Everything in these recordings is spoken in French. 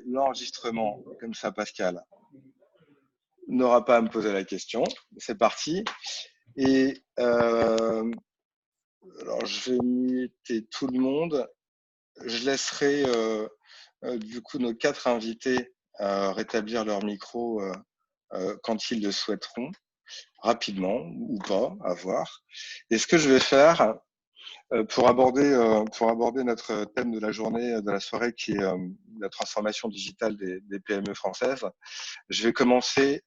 l'enregistrement, comme ça Pascal n'aura pas à me poser la question. C'est parti. Et alors je vais muter tout le monde. Je laisserai du coup nos 4 invités rétablir leur micro quand ils le souhaiteront, rapidement ou pas, à voir. Et ce que je vais faire pour aborder notre thème de la journée, de la soirée, qui est la transformation digitale des PME françaises, je vais commencer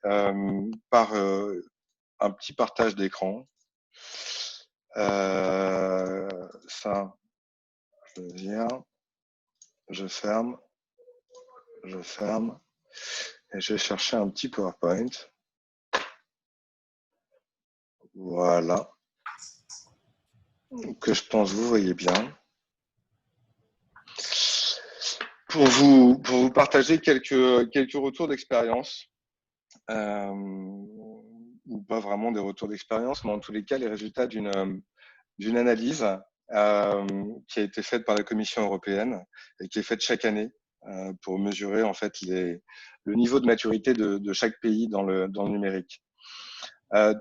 par un petit partage d'écran. Ça, je viens, je ferme, et je vais chercher un petit PowerPoint. Voilà. Que je pense vous voyez bien. Pour vous partager quelques retours d'expérience, ou pas vraiment des retours d'expérience, mais en tous les cas les résultats d'une analyse qui a été faite par la Commission européenne et qui est faite chaque année pour mesurer en fait le niveau de maturité de chaque pays dans le numérique.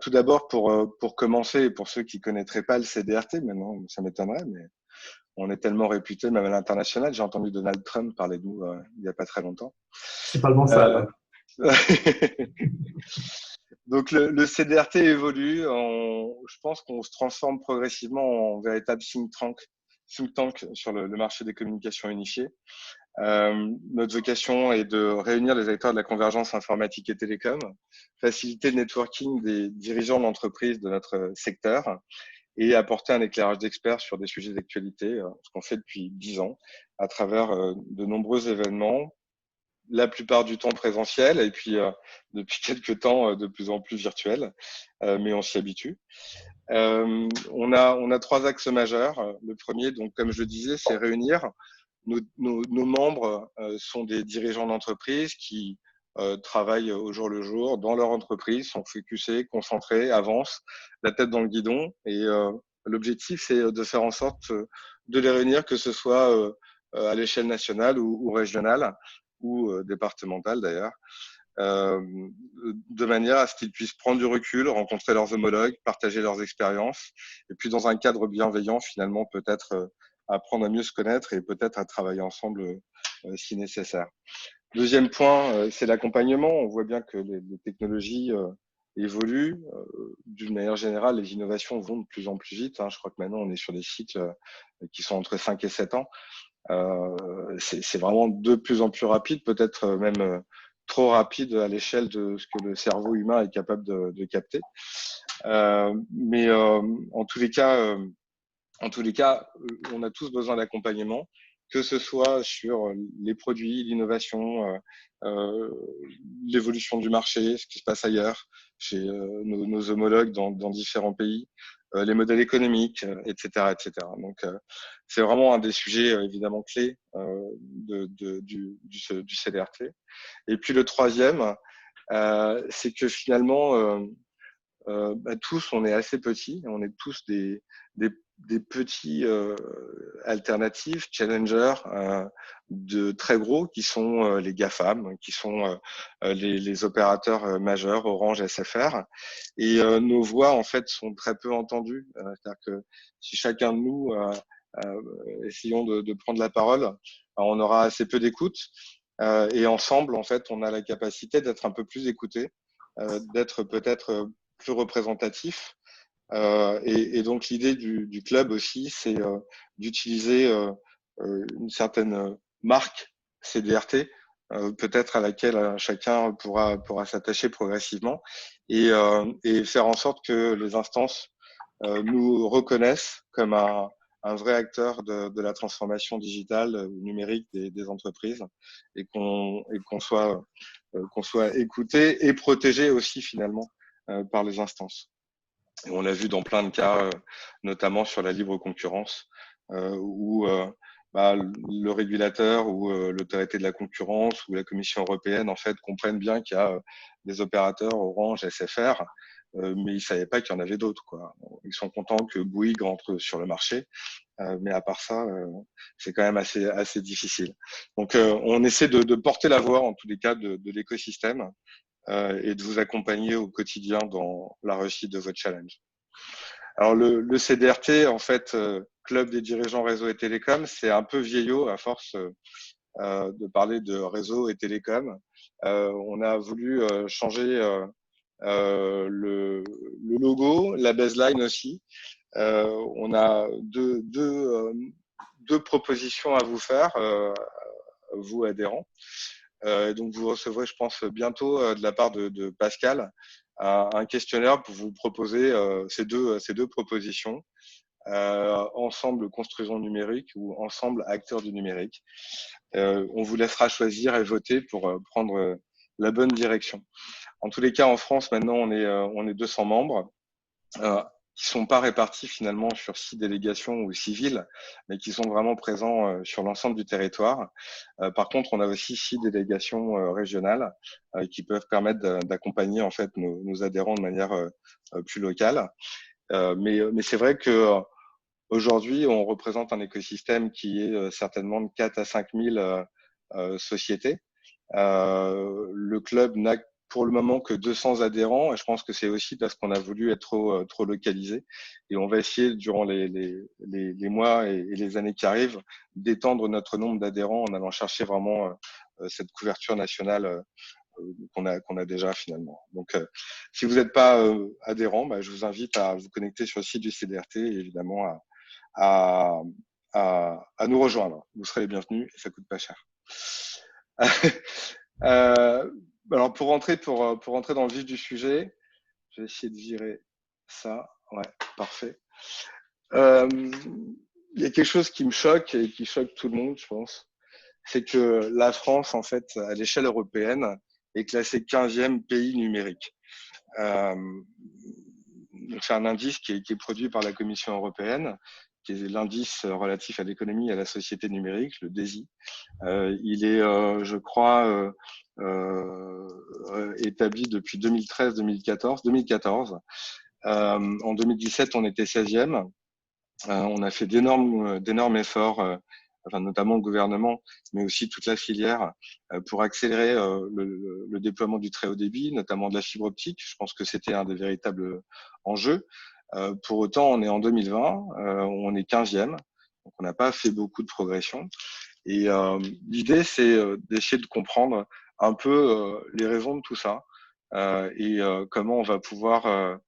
Tout d'abord, pour commencer, pour ceux qui connaîtraient pas le CDRT, maintenant ça m'étonnerait, mais on est tellement réputé même à l'international. J'ai entendu Donald Trump parler de nous il n'y a pas très longtemps. C'est pas le bon stade. Donc le CDRT évolue. Je pense qu'on se transforme progressivement en véritable think tank sur le marché des communications unifiées. Notre vocation est de réunir les acteurs de la convergence informatique et télécom, faciliter le networking des dirigeants d'entreprise de notre secteur et apporter un éclairage d'experts sur des sujets d'actualité, ce qu'on fait depuis 10 ans, à travers de nombreux événements, la plupart du temps présentiels, et puis depuis quelques temps de plus en plus virtuels, mais on s'y habitue. On a 3 axes majeurs. Le premier, donc comme je le disais, c'est réunir nos membres sont des dirigeants d'entreprise qui travaillent au jour le jour dans leur entreprise, sont focusés, concentrés, avancent, la tête dans le guidon. Et l'objectif, c'est de faire en sorte de les réunir, que ce soit à l'échelle nationale ou régionale ou départementale d'ailleurs, de manière à ce qu'ils puissent prendre du recul, rencontrer leurs homologues, partager leurs expériences, et puis dans un cadre bienveillant, finalement, peut-être apprendre à mieux se connaître et peut-être à travailler ensemble si nécessaire. Deuxième point, c'est l'accompagnement. On voit bien que les technologies évoluent. D'une manière générale, les innovations vont de plus en plus vite. Je crois que maintenant, on est sur des cycles qui sont entre 5 et 7 ans. C'est vraiment de plus en plus rapide, peut-être même trop rapide à l'échelle de ce que le cerveau humain est capable de capter. Mais en tous les cas, on a tous besoin d'accompagnement, que ce soit sur les produits, l'innovation, l'évolution du marché, ce qui se passe ailleurs, chez nos homologues dans différents pays, les modèles économiques, etc., etc. Donc, c'est vraiment un des sujets évidemment clés du CDRT. Et puis le troisième, c'est que finalement, tous, on est assez petits, on est tous des petits alternatifs, challengers de très gros qui sont les GAFAM, qui sont les opérateurs majeurs, Orange, SFR. Et nos voix, en fait, sont très peu entendues. C'est-à-dire que si chacun de nous essayons de prendre la parole, on aura assez peu d'écoute. Et ensemble, en fait, on a la capacité d'être un peu plus écoutés, d'être peut-être plus représentatif. Et donc l'idée du club aussi, c'est d'utiliser une certaine marque CDRT, peut-être à laquelle chacun pourra s'attacher progressivement et faire en sorte que les instances nous reconnaissent comme un vrai acteur de la transformation digitale ou numérique des entreprises et qu'on soit écouté et protégé aussi finalement par les instances. Et on l'a vu dans plein de cas, notamment sur la libre concurrence, où le régulateur ou l'autorité de la concurrence ou la Commission européenne en fait comprennent bien qu'il y a des opérateurs Orange, SFR, mais ils savaient pas qu'il y en avait d'autres, quoi. Ils sont contents que Bouygues rentre sur le marché, Mais à part ça, c'est quand même assez difficile. Donc, on essaie de porter la voix, en tous les cas, de l'écosystème et de vous accompagner au quotidien dans la réussite de votre challenge. Alors, le CDRT, en fait, Club des dirigeants réseau et télécom, c'est un peu vieillot à force de parler de réseau et télécom. On a voulu changer le logo, la baseline aussi. On a deux propositions à vous faire, vous adhérents. Donc vous recevrez, je pense, bientôt de la part de Pascal un questionnaire pour vous proposer ces deux propositions. Ensemble construisons numérique ou ensemble acteurs du numérique. On vous laissera choisir et voter pour prendre la bonne direction. En tous les cas, en France, maintenant, on est 200 membres qui sont pas répartis finalement sur 6 délégations ou 6 villes, mais qui sont vraiment présents sur l'ensemble du territoire. Par contre, on a aussi 6 délégations régionales qui peuvent permettre d'accompagner en fait nos adhérents de manière plus locale. Mais c'est vrai que aujourd'hui, on représente un écosystème qui est certainement de 4 à 5 000 sociétés. Le club n'a pour le moment que 200 adhérents et je pense que c'est aussi parce qu'on a voulu être trop localisé et on va essayer durant les mois et les années qui arrivent d'étendre notre nombre d'adhérents en allant chercher vraiment cette couverture nationale qu'on a déjà finalement. Donc, si vous n'êtes pas adhérent, je vous invite à vous connecter sur le site du CDRT et évidemment à, à nous rejoindre. Vous serez les bienvenus et ça coûte pas cher. Alors pour rentrer dans le vif du sujet, je vais essayer de virer ça. Ouais, parfait. Il y a quelque chose qui me choque et qui choque tout le monde, je pense. C'est que la France, en fait, à l'échelle européenne, est classée 15e pays numérique. C'est un indice qui est produit par la Commission européenne, qui est l'indice relatif à l'économie et à la société numérique, le DESI. Il est, je crois, établi depuis 2013-2014. 2014. En 2017, on était 16e. On a fait d'énormes efforts, enfin, notamment le gouvernement, mais aussi toute la filière, pour accélérer le déploiement du très haut débit, notamment de la fibre optique. Je pense que c'était un des véritables enjeux. Pour autant, on est en 2020, on est 15e, donc on n'a pas fait beaucoup de progression. Et l'idée, c'est d'essayer de comprendre un peu les raisons de tout ça et comment on va pouvoir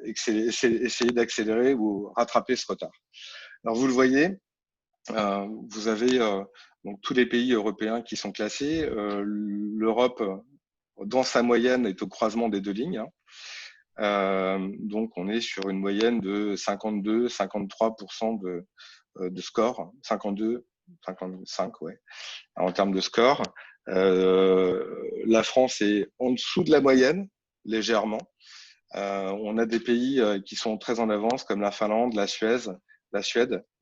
essayer d'accélérer ou rattraper ce retard. Alors vous le voyez, vous avez donc tous les pays européens qui sont classés. L'Europe, dans sa moyenne, est au croisement des deux lignes. Donc on est sur une moyenne de 52-53% de score, 52, 55, ouais, en termes de score. La France est en dessous de la moyenne, légèrement. On a des pays qui sont très en avance, comme la Finlande, la Suède,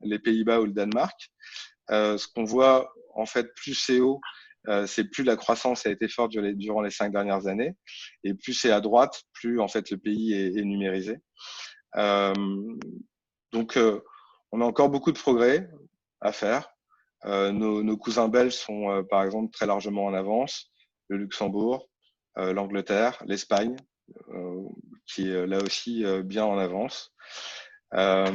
les Pays-Bas ou le Danemark. Ce qu'on voit, en fait, plus c'est haut, c'est plus la croissance a été forte durant les 5 dernières années, et plus c'est à droite, plus en fait le pays est numérisé. Donc, on a encore beaucoup de progrès à faire. Nos cousins belges sont, par exemple, très largement en avance. Le Luxembourg, l'Angleterre, l'Espagne, qui est là aussi bien en avance. Et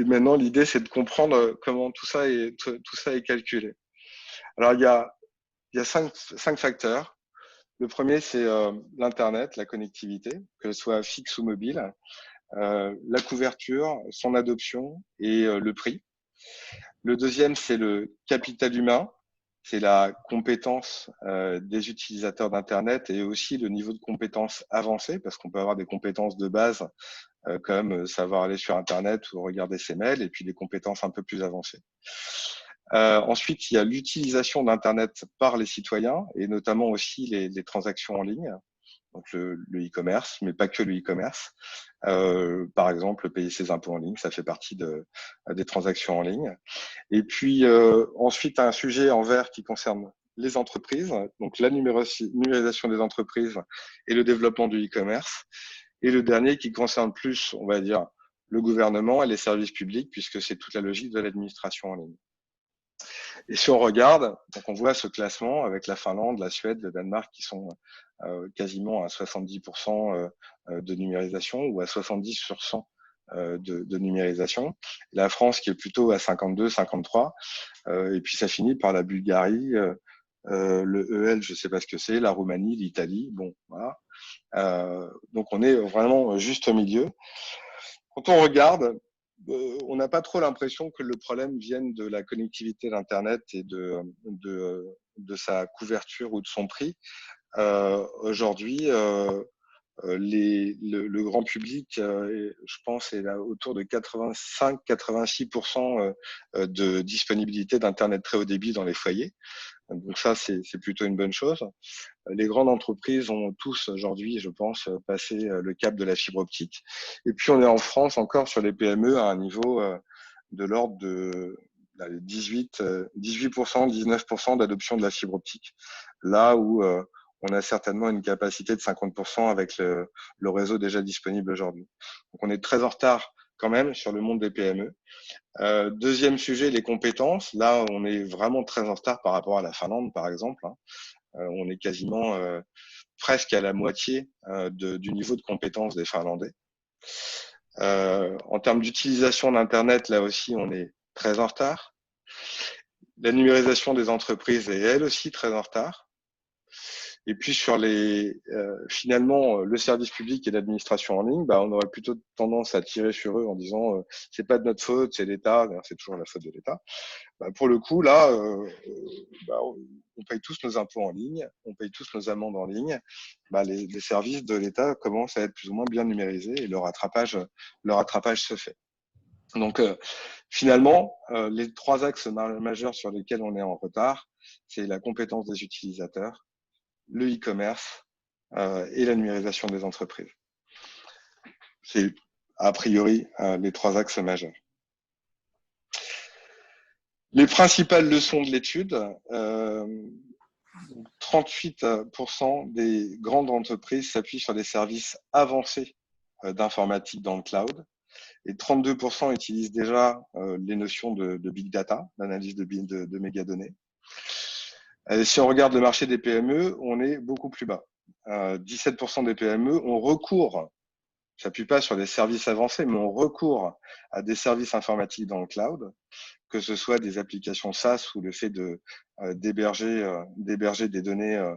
maintenant, l'idée, c'est de comprendre comment tout ça est calculé. Alors, il y a cinq facteurs. Le premier, c'est l'Internet, la connectivité, que ce soit fixe ou mobile, la couverture, son adoption et le prix. Le deuxième, c'est le capital humain, c'est la compétence des utilisateurs d'Internet et aussi le niveau de compétence avancé, parce qu'on peut avoir des compétences de base comme savoir aller sur Internet ou regarder ses mails, et puis des compétences un peu plus avancées. Ensuite, il y a l'utilisation d'Internet par les citoyens et notamment aussi les transactions en ligne, donc le e-commerce, mais pas que le e-commerce. Par exemple, payer ses impôts en ligne, ça fait partie des transactions en ligne. Et puis ensuite, un sujet en vert qui concerne les entreprises, donc la numérisation des entreprises et le développement du e-commerce. Et le dernier qui concerne plus, on va dire, le gouvernement et les services publics, puisque c'est toute la logique de l'administration en ligne. Et si on regarde, donc on voit ce classement avec la Finlande, la Suède, le Danemark qui sont quasiment à 70% de numérisation ou à 70% de numérisation. La France qui est plutôt à 52, 53. Et puis ça finit par la Bulgarie, le EL, je ne sais pas ce que c'est, la Roumanie, l'Italie. Bon, voilà. Donc on est vraiment juste au milieu. Quand on regarde, on n'a pas trop l'impression que le problème vienne de la connectivité d'Internet et de sa couverture ou de son prix. Aujourd'hui, le grand public, je pense, est là autour de 85-86% de disponibilité d'Internet très haut débit dans les foyers. Donc ça, c'est plutôt une bonne chose. Les grandes entreprises ont tous aujourd'hui, je pense, passé le cap de la fibre optique. Et puis on est en France encore sur les PME à un niveau de l'ordre de 18%, 19% d'adoption de la fibre optique. Là où on a certainement une capacité de 50% avec le réseau déjà disponible aujourd'hui. Donc on est très en retard quand même sur le monde des PME. Deuxième sujet, les compétences. Là, on est vraiment très en retard par rapport à la Finlande, par exemple. On est quasiment presque à la moitié du niveau de compétences des Finlandais. En termes d'utilisation d'Internet, là aussi, on est très en retard. La numérisation des entreprises est elle aussi très en retard. Et puis sur finalement le service public et l'administration en ligne, on aurait plutôt tendance à tirer sur eux en disant c'est pas de notre faute, c'est l'État, c'est toujours la faute de l'État. Pour le coup là, on paye tous nos impôts en ligne, on paye tous nos amendes en ligne. Les services de l'État commencent à être plus ou moins bien numérisés et le rattrapage se fait. Donc finalement, les trois axes majeurs sur lesquels on est en retard, c'est la compétence des utilisateurs, le e-commerce et la numérisation des entreprises. C'est a priori les trois axes majeurs. Les principales leçons de l'étude, 38% des grandes entreprises s'appuient sur des services avancés d'informatique dans le cloud et 32% utilisent déjà les notions de big data, d'analyse de mégadonnées. Si on regarde le marché des PME, on est beaucoup plus bas. 17% des PME ont recours, ça s'appuie pas sur des services avancés, mais on recourt à des services informatiques dans le cloud, que ce soit des applications SaaS ou le fait d'héberger des données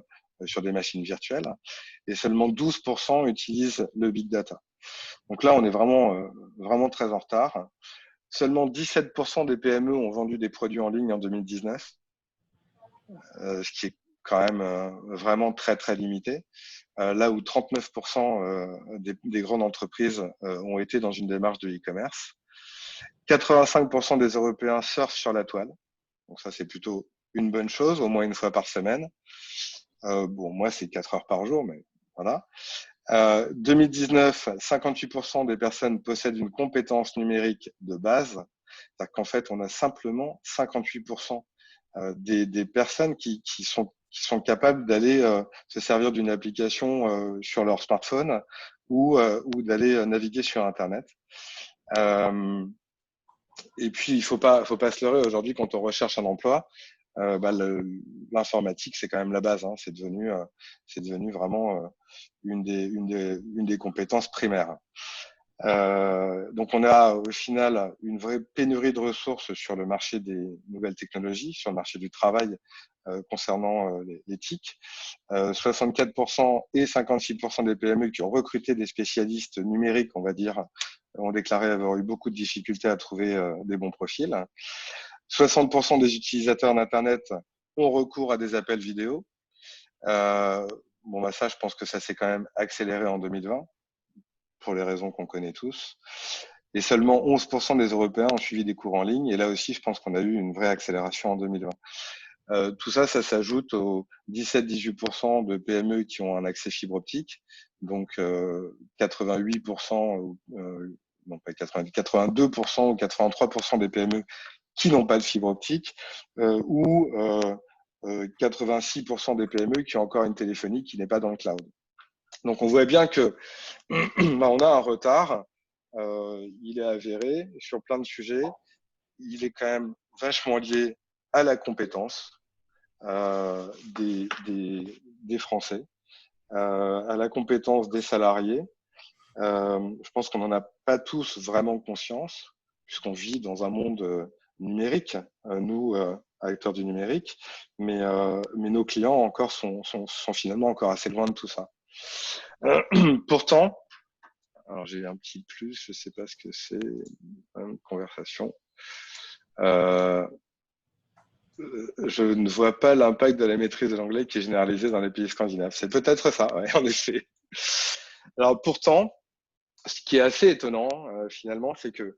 sur des machines virtuelles. Et seulement 12% utilisent le big data. Donc là, on est vraiment très en retard. Seulement 17% des PME ont vendu des produits en ligne en 2019. Ce qui est quand même vraiment très très limité, là où 39% des grandes entreprises ont été dans une démarche de e-commerce. 85% des Européens surfent sur la toile, donc ça c'est plutôt une bonne chose, au moins une fois par semaine. Moi c'est 4 heures par jour, mais voilà. 2019, 58% des personnes possèdent une compétence numérique de base, c'est-à-dire qu'en fait on a simplement 58% des personnes qui sont capables d'aller se servir d'une application sur leur smartphone ou d'aller naviguer sur Internet. Et puis, il faut pas se leurrer. Aujourd'hui, quand on recherche un emploi, l'informatique, c'est quand même la base. C'est devenu vraiment une des compétences primaires. Donc, on a au final une vraie pénurie de ressources sur le marché des nouvelles technologies, sur le marché du travail concernant les TIC. 64% et 56% des PME qui ont recruté des spécialistes numériques, on va dire, ont déclaré avoir eu beaucoup de difficultés à trouver des bons profils. 60% des utilisateurs d'Internet ont recours à des appels vidéo. Ça, je pense que ça s'est quand même accéléré en 2020. Pour les raisons qu'on connaît tous. Et seulement 11% des Européens ont suivi des cours en ligne. Et là aussi, je pense qu'on a eu une vraie accélération en 2020. Tout ça, ça s'ajoute aux 17-18% de PME qui ont un accès fibre optique. Donc, 88%, non pas 90, 82% ou 83% des PME qui n'ont pas de fibre optique, ou 86% des PME qui ont encore une téléphonie qui n'est pas dans le cloud. Donc, on voit bien que on a un retard il est avéré sur plein de sujets. Il est quand même vachement lié à la compétence des Français, à la compétence des salariés. Je pense qu'on n'en a pas tous vraiment conscience, puisqu'on vit dans un monde numérique, nous, acteurs du numérique, mais nos clients encore sont finalement encore assez loin de tout ça. Pourtant, alors j'ai un petit plus, je ne sais pas ce que c'est, une conversation. Je ne vois pas l'impact de la maîtrise de l'anglais qui est généralisé dans les pays scandinaves. C'est peut-être ça, ouais, en effet. Alors pourtant, ce qui est assez étonnant, finalement, c'est que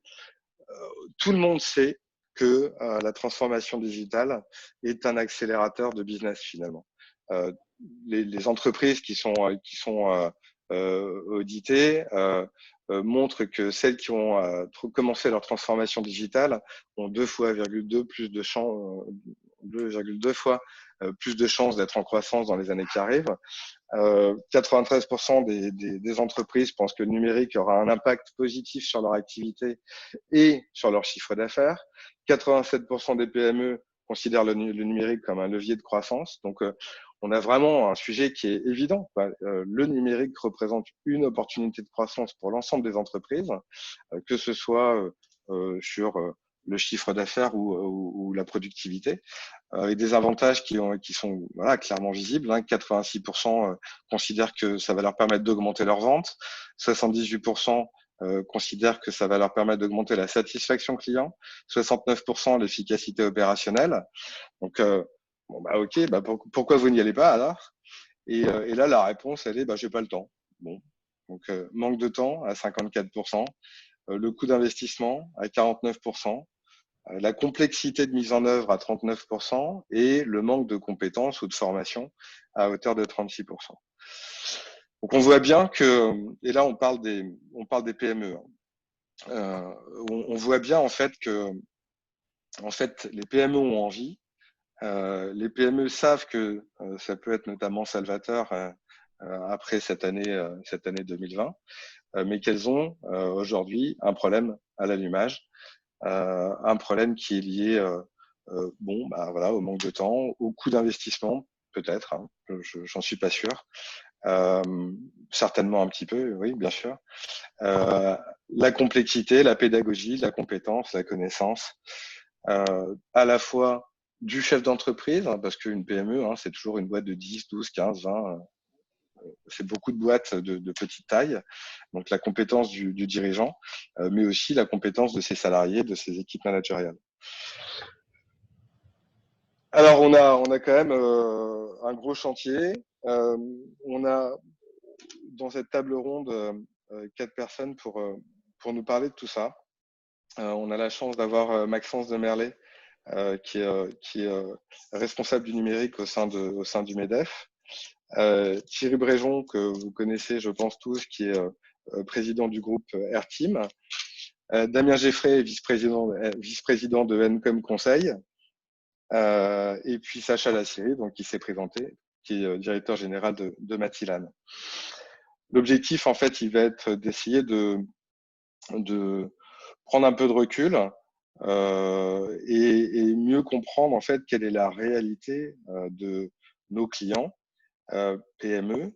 tout le monde sait que la transformation digitale est un accélérateur de business, finalement. Les entreprises qui sont auditées montrent que celles qui ont commencé leur transformation digitale ont 2,2 plus de chances, 2,2 fois plus de chances d'être en croissance dans les années qui arrivent. 93% des entreprises pensent que le numérique aura un impact positif sur leur activité et sur leur chiffre d'affaires. 87% des PME considèrent le numérique comme un levier de croissance. Donc, on a vraiment un sujet qui est évident. Le numérique représente une opportunité de croissance pour l'ensemble des entreprises, que ce soit sur le chiffre d'affaires ou la productivité, avec des avantages qui sont voilà, clairement visibles. 86% considèrent que ça va leur permettre d'augmenter leurs ventes, 78% considèrent que ça va leur permettre d'augmenter la satisfaction client, 69% l'efficacité opérationnelle. Donc, bon, bah, ok, bah, pourquoi vous n'y allez pas alors et là, la réponse, elle est, bah, j'ai pas le temps. Bon, donc manque de temps à 54%, le coût d'investissement à 49%, la complexité de mise en œuvre à 39% et le manque de compétences ou de formation à hauteur de 36%. Donc on voit bien que, et là on parle des PME, on voit bien en fait que les PME ont envie, les PME savent que ça peut être notamment salvateur après cette année 2020, mais qu'elles ont aujourd'hui un problème à l'allumage, un problème qui est lié voilà, au manque de temps, au coût d'investissement, peut-être, hein, j'en suis pas sûr, certainement un petit peu, oui, bien sûr. La complexité, la pédagogie, la compétence, la connaissance, à la fois du chef d'entreprise, hein, parce qu'une PME, hein, c'est toujours une boîte de 10, 12, 15, 20, c'est beaucoup de boîtes de petite taille, donc la compétence du dirigeant, mais aussi la compétence de ses salariés, de ses équipes managériales. Alors, on a quand même un gros chantier. On a dans cette table ronde 4 personnes pour nous parler de tout ça. On a la chance d'avoir Maxence Demerlet, qui est responsable du numérique au sein du MEDEF. Thierry Bréjon, que vous connaissez, je pense tous, qui est président du groupe Airteam. Damien Geffray, vice-président de Encom Conseil. Et puis Sacha Lassiri, donc qui s'est présenté, qui est directeur général de Matilane. L'objectif, en fait, il va être d'essayer de prendre un peu de recul et mieux comprendre, en fait, quelle est la réalité de nos clients PME,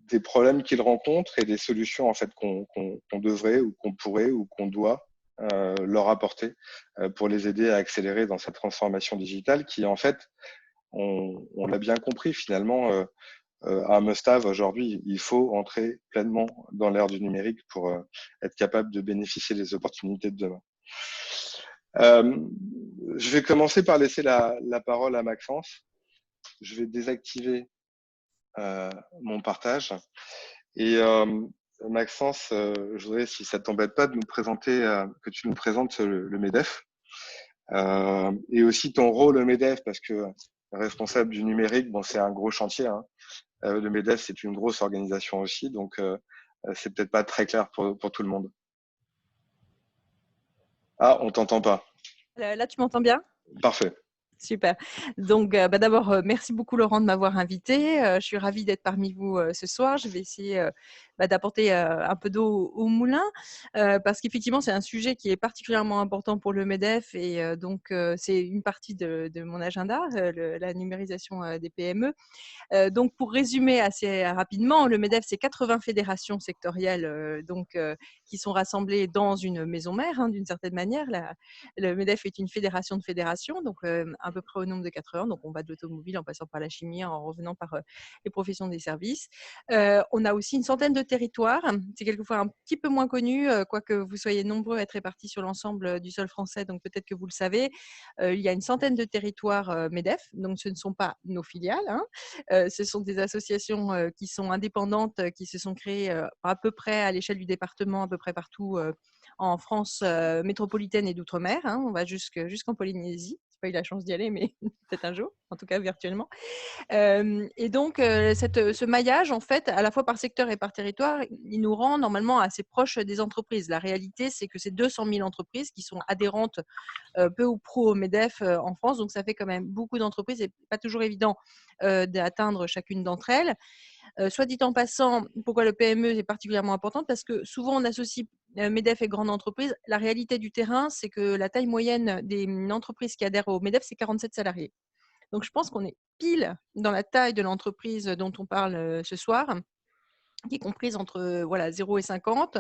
des problèmes qu'ils rencontrent et des solutions, en fait, qu'on devrait ou qu'on pourrait ou qu'on doit leur apporter pour les aider à accélérer dans cette transformation digitale qui, en fait, on l'a bien compris finalement, un must-have aujourd'hui. Il faut entrer pleinement dans l'ère du numérique pour être capable de bénéficier des opportunités de demain. Je vais commencer par laisser la parole à Maxence. Je vais désactiver mon partage. Et Maxence, je voudrais, si ça t'embête pas, de nous présenter, que tu nous présentes le MEDEF et aussi ton rôle au MEDEF, parce que responsable du numérique, bon, c'est un gros chantier. Hein. Le MEDEF, c'est une grosse organisation aussi, donc c'est peut-être pas très clair pour tout le monde. Ah, on t'entend pas. Là, tu m'entends bien ? Parfait. Super. Donc, d'abord, merci beaucoup Laurent de m'avoir invité. Je suis ravie d'être parmi vous ce soir. Je vais essayer d'apporter un peu d'eau au moulin, parce qu'effectivement, c'est un sujet qui est particulièrement important pour le MEDEF et donc c'est une partie de mon agenda, la numérisation des PME. Donc pour résumer assez rapidement, le MEDEF, c'est 80 fédérations sectorielles qui sont rassemblées dans une maison mère, d'une certaine manière. Le MEDEF est une fédération de fédérations, donc à peu près au nombre de 80. Donc on va de l'automobile en passant par la chimie, en revenant par les professions des services. On a aussi une centaine de territoires. C'est quelquefois un petit peu moins connu, quoique vous soyez nombreux à être répartis sur l'ensemble du sol français, donc peut-être que vous le savez. Il y a une centaine de territoires MEDEF, donc ce ne sont pas nos filiales, ce sont des associations qui sont indépendantes, qui se sont créées à peu près à l'échelle du département, à peu près partout en France métropolitaine et d'outre-mer. On va jusqu'en Polynésie. Je n'ai pas eu la chance d'y aller, mais peut-être un jour, en tout cas virtuellement. Et donc, ce maillage, en fait, à la fois par secteur et par territoire, il nous rend normalement assez proches des entreprises. La réalité, c'est que c'est 200 000 entreprises qui sont adhérentes peu ou pro au MEDEF en France. Donc, ça fait quand même beaucoup d'entreprises et pas toujours évident d'atteindre chacune d'entre elles. Soit dit en passant, pourquoi le PME est particulièrement important? Parce que souvent, on associe MEDEF et grande entreprise. La réalité du terrain, c'est que la taille moyenne des entreprises qui adhèrent au MEDEF, c'est 47 salariés. Donc, je pense qu'on est pile dans la taille de l'entreprise dont on parle ce soir, qui est comprise entre 0 et 50.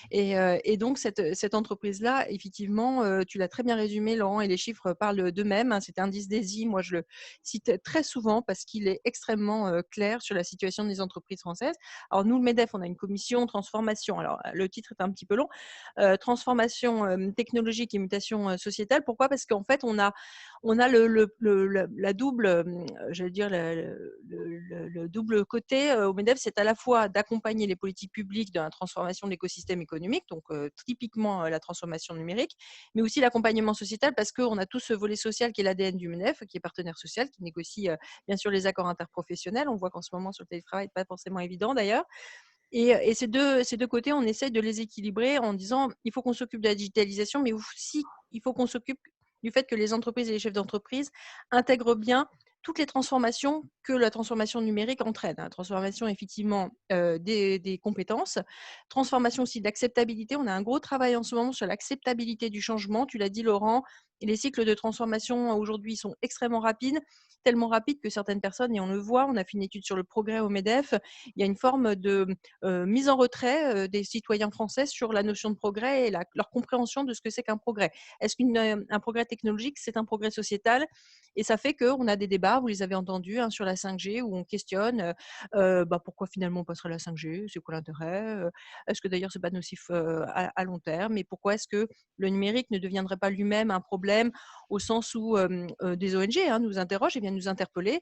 Et donc, cette entreprise-là, effectivement, tu l'as très bien résumé, Laurent, et les chiffres parlent d'eux-mêmes. Cet indice DESI, moi, je le cite très souvent parce qu'il est extrêmement clair sur la situation des entreprises françaises. Alors, nous, le MEDEF, on a une commission transformation. Alors, le titre est un petit peu long. Transformation technologique et mutation sociétale. Pourquoi? Parce qu'en fait, on a la double, j'allais dire, le double côté au MEDEF, c'est à la fois d'accompagner les politiques publiques dans la transformation de l'écosystème économique, donc typiquement la transformation numérique, mais aussi l'accompagnement sociétal, parce qu'on a tout ce volet social qui est l'ADN du MEDEF, qui est partenaire social, qui négocie bien sûr les accords interprofessionnels. On voit qu'en ce moment, sur le télétravail, pas forcément évident d'ailleurs. Et ces deux côtés, on essaie de les équilibrer en disant il faut qu'on s'occupe de la digitalisation, mais aussi il faut qu'on s'occupe du fait que les entreprises et les chefs d'entreprise intègrent bien toutes les transformations que la transformation numérique entraîne. Transformation effectivement des compétences, transformation aussi d'acceptabilité. On a un gros travail en ce moment sur l'acceptabilité du changement. Tu l'as dit, Laurent, les cycles de transformation aujourd'hui sont extrêmement rapides, tellement rapides que certaines personnes, et on le voit, on a fait une étude sur le progrès au MEDEF, il y a une forme de mise en retrait des citoyens français sur la notion de progrès et leur compréhension de ce que c'est qu'un progrès. Est-ce qu'un progrès technologique, c'est un progrès sociétal? Et ça fait qu'on a des débats, vous les avez entendus, sur la 5G, où on questionne pourquoi finalement on passerait à la 5G, c'est quoi l'intérêt, est-ce que d'ailleurs c'est pas nocif à long terme, et pourquoi est-ce que le numérique ne deviendrait pas lui-même un problème, au sens où des ONG nous interrogent et viennent nous interpeller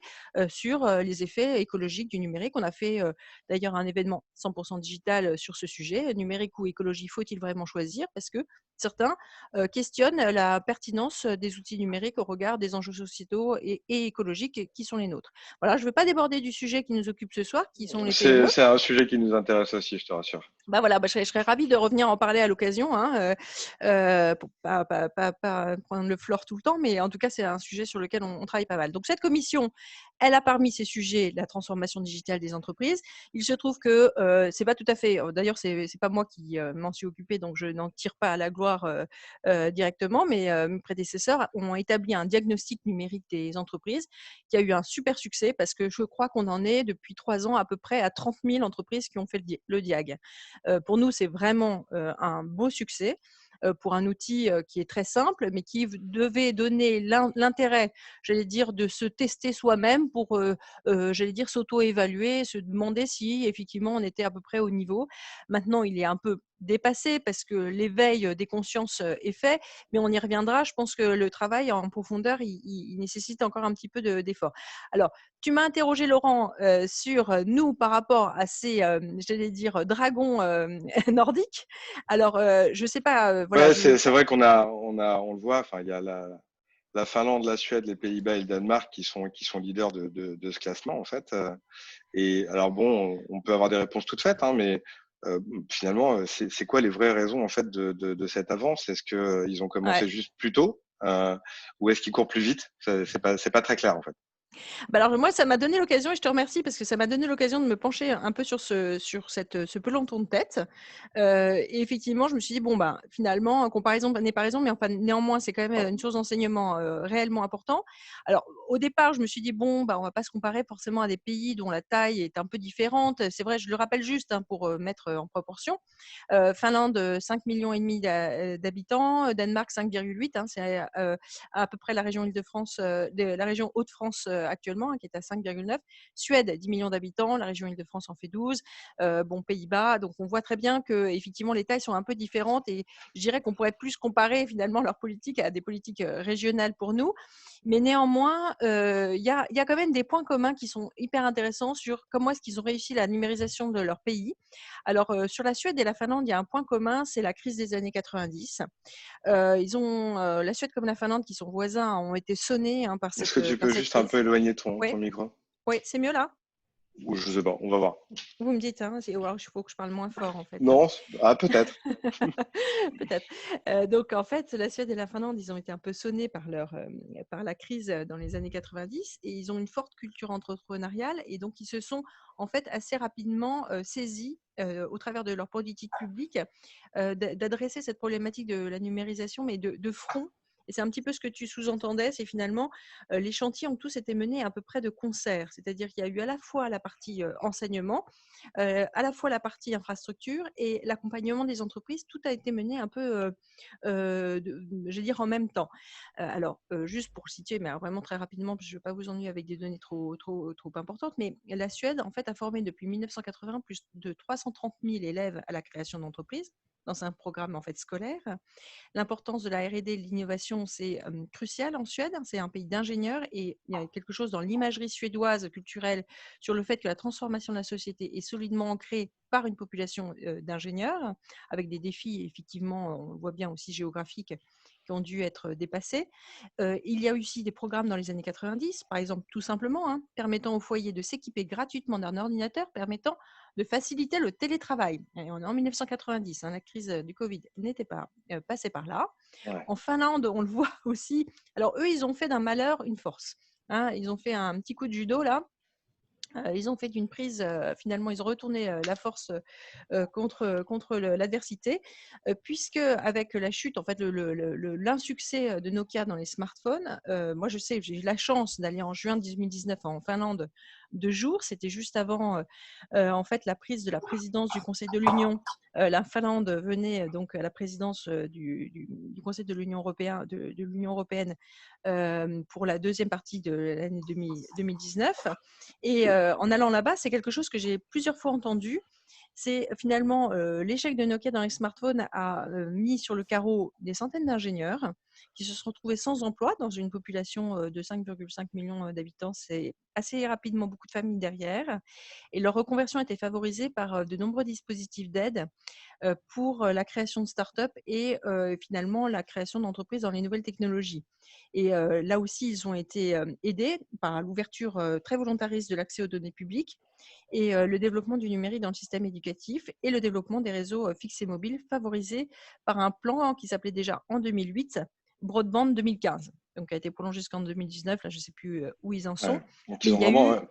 sur les effets écologiques du numérique. On a fait d'ailleurs un événement 100% digital sur ce sujet, numérique ou écologie, faut-il vraiment choisir? Parce que certains questionnent la pertinence des outils numériques au regard des enjeux sociétaux et écologiques qui sont les nôtres. Voilà, je ne veux pas déborder du sujet qui nous occupe ce soir, qui sont les PME. C'est un sujet qui nous intéresse aussi, je te rassure. Voilà, je serais ravie de revenir en parler à l'occasion, pour pas prendre le fleur tout le temps, mais en tout cas, c'est un sujet sur lequel on travaille pas mal. Donc cette commission, elle a parmi ses sujets la transformation digitale des entreprises. Il se trouve que c'est pas tout à fait, d'ailleurs, c'est pas moi qui m'en suis occupée, donc je n'en tire pas à la gloire directement, mais mes prédécesseurs ont établi un diagnostic numérique des entreprises qui a eu un super succès, parce que je crois qu'on en est depuis 3 ans à peu près à 30 000 entreprises qui ont fait le diag. Pour nous, c'est vraiment un beau succès pour un outil qui est très simple, mais qui devait donner l'intérêt, j'allais dire, de se tester soi-même pour, j'allais dire, s'auto-évaluer, se demander si effectivement on était à peu près au niveau. Maintenant, il est un peu dépassé parce que l'éveil des consciences est fait, mais on y reviendra. Je pense que le travail en profondeur, il nécessite encore un petit peu d'effort. Alors, tu m'as interrogé, Laurent, sur nous par rapport à ces, j'allais dire, dragons nordiques. Alors, je ne sais pas, voilà, Ouais, je c'est vrai on le voit. Enfin, il y a la Finlande, la Suède, les Pays-Bas et le Danemark qui sont leaders de ce classement en fait. Et alors bon, on peut avoir des réponses toutes faites, mais finalement, c'est quoi les vraies raisons en fait de cette avance? Est-ce que ils ont ouais. commencé juste plus tôt ou est-ce qu'ils courent plus vite? C'est pas très clair en fait. Bah, alors moi, ça m'a donné l'occasion et je te remercie parce que ça m'a donné l'occasion de me pencher un peu sur ce peloton de tête. Et effectivement, je me suis dit: «Bon, bah, finalement, comparaison n'est pas raison», mais enfin, néanmoins, c'est quand même, une source d'enseignement, réellement important. Alors, au départ, je me suis dit: «Bon, bah, on va pas se comparer forcément à des pays dont la taille est un peu différente». C'est vrai, je le rappelle juste, hein, pour, mettre, en proportion. Finlande, 5,5 millions d'habitants, Danemark 5,8, hein, c'est, à peu près la région Île-de-France, la région Hauts-de-France, actuellement, hein, qui est à 5,9. Suède, 10 millions d'habitants, la région Île-de-France en fait 12. Bon, Pays-Bas, donc on voit très bien que effectivement les tailles sont un peu différentes et je dirais qu'on pourrait plus comparer finalement leur politique à des politiques, régionales pour nous. Mais néanmoins, il y a quand même des points communs qui sont hyper intéressants sur comment est-ce qu'ils ont réussi la numérisation de leur pays. Alors, sur la Suède et la Finlande, il y a un point commun, c'est la crise des années 90. La Suède comme la Finlande, qui sont voisins, ont été sonnés, hein, par Est-ce que tu par peux cette juste un peu crise. éloigner Oui, ton micro? oui, c'est mieux là? Ou je sais pas, on va voir. Vous me dites, hein, ou alors il faut que je parle moins fort en fait, hein. Non, peut-être. Peut-être. Donc en fait, la Suède et la Finlande, ils ont été un peu sonnés par la crise, dans les années 90 et ils ont une forte culture entrepreneuriale et donc ils se sont en fait assez rapidement, saisis, au travers de leur politique publique, d'adresser cette problématique de la numérisation, mais de front. Et c'est un petit peu ce que tu sous-entendais, c'est finalement, les chantiers ont tous été menés à peu près de concert. C'est-à-dire qu'il y a eu à la fois la partie, enseignement, à la fois la partie infrastructure et l'accompagnement des entreprises, tout a été mené un peu, je vais dire en même temps. Alors, juste pour le situer, mais alors vraiment très rapidement, parce que je ne veux pas vous ennuyer avec des données trop importantes, mais la Suède, en fait, a formé depuis 1980 plus de 330 000 élèves à la création d'entreprises dans un programme en fait scolaire. L'importance de la R&D et de l'innovation, c'est crucial en Suède. C'est un pays d'ingénieurs et il y a quelque chose dans l'imagerie suédoise culturelle sur le fait que la transformation de la société est solidement ancrée par une population d'ingénieurs, avec des défis, effectivement, on le voit bien aussi géographiques, qui ont dû être dépassés. Il y a aussi des programmes dans les années 90, par exemple, tout simplement, hein, permettant aux foyers de s'équiper gratuitement d'un ordinateur, permettant de faciliter le télétravail. Et on est en 1990, hein, la crise du Covid n'était pas passée par là. Ouais. En Finlande, on le voit aussi. Alors eux, ils ont fait d'un malheur une force, hein. Ils ont fait un petit coup de judo là. Ils ont fait d'une prise, finalement, ils ont retourné la force contre l'adversité, puisque avec la chute, en fait, l'insuccès de Nokia dans les smartphones, moi je sais, j'ai eu la chance d'aller en juin 2019 en Finlande 2 jours. C'était juste avant, en fait, la prise de la présidence du Conseil de l'Union. La Finlande venait donc à la présidence du Conseil de l'Union européenne, de l'Union européenne, pour la deuxième partie de l'année 2019. Et en allant là-bas, c'est quelque chose que j'ai plusieurs fois entendu. C'est finalement l'échec de Nokia dans les smartphones a mis sur le carreau des centaines d'ingénieurs qui se sont retrouvés sans emploi dans une population de 5,5 millions d'habitants. C'est assez rapidement beaucoup de familles derrière. Et leur reconversion a été favorisée par de nombreux dispositifs d'aide pour la création de start-up et finalement la création d'entreprises dans les nouvelles technologies. Et là aussi, ils ont été aidés par l'ouverture très volontariste de l'accès aux données publiques et le développement du numérique dans le système éducatif et le développement des réseaux fixes et mobiles favorisé par un plan qui s'appelait déjà en 2008 Broadband 2015. Donc, a été prolongé jusqu'en 2019. Là, je ne sais plus où ils en Ouais. sont. Donc Mais ils ont il y a vraiment, eu, ouais,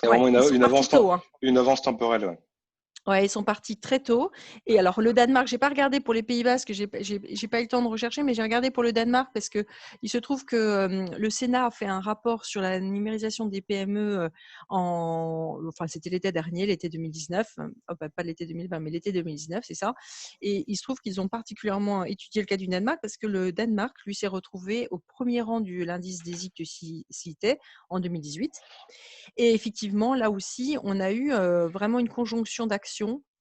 il y a ouais, vraiment ils sont une partis tôt, hein. une avance temporelle. Ouais. Ouais, ils sont partis très tôt. Et alors, le Danemark, j'ai pas regardé pour les Pays-Bas parce que j'ai pas eu le temps de rechercher, mais j'ai regardé pour le Danemark parce que il se trouve que le Sénat a fait un rapport sur la numérisation des PME enfin, c'était l'été dernier, l'été 2019, pas l'été 2020, mais l'été 2019, c'est ça. Et il se trouve qu'ils ont particulièrement étudié le cas du Danemark parce que le Danemark, lui, s'est retrouvé au premier rang de l'indice des CITE en 2018. Et effectivement, là aussi, on a eu vraiment une conjonction d'actions,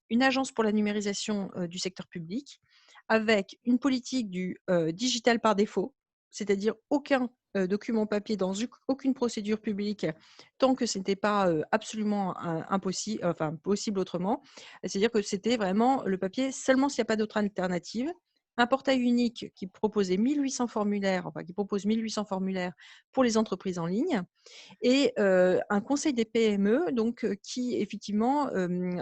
une agence pour la numérisation du secteur public, avec une politique du digital par défaut, c'est-à-dire aucun document papier dans aucune procédure publique tant que ce n'était pas absolument impossible, enfin possible autrement. C'est-à-dire que c'était vraiment le papier seulement s'il n'y a pas d'autre alternative. Un portail unique qui proposait 1800 formulaires, enfin qui propose 1800 formulaires pour les entreprises en ligne et un conseil des PME donc qui effectivement,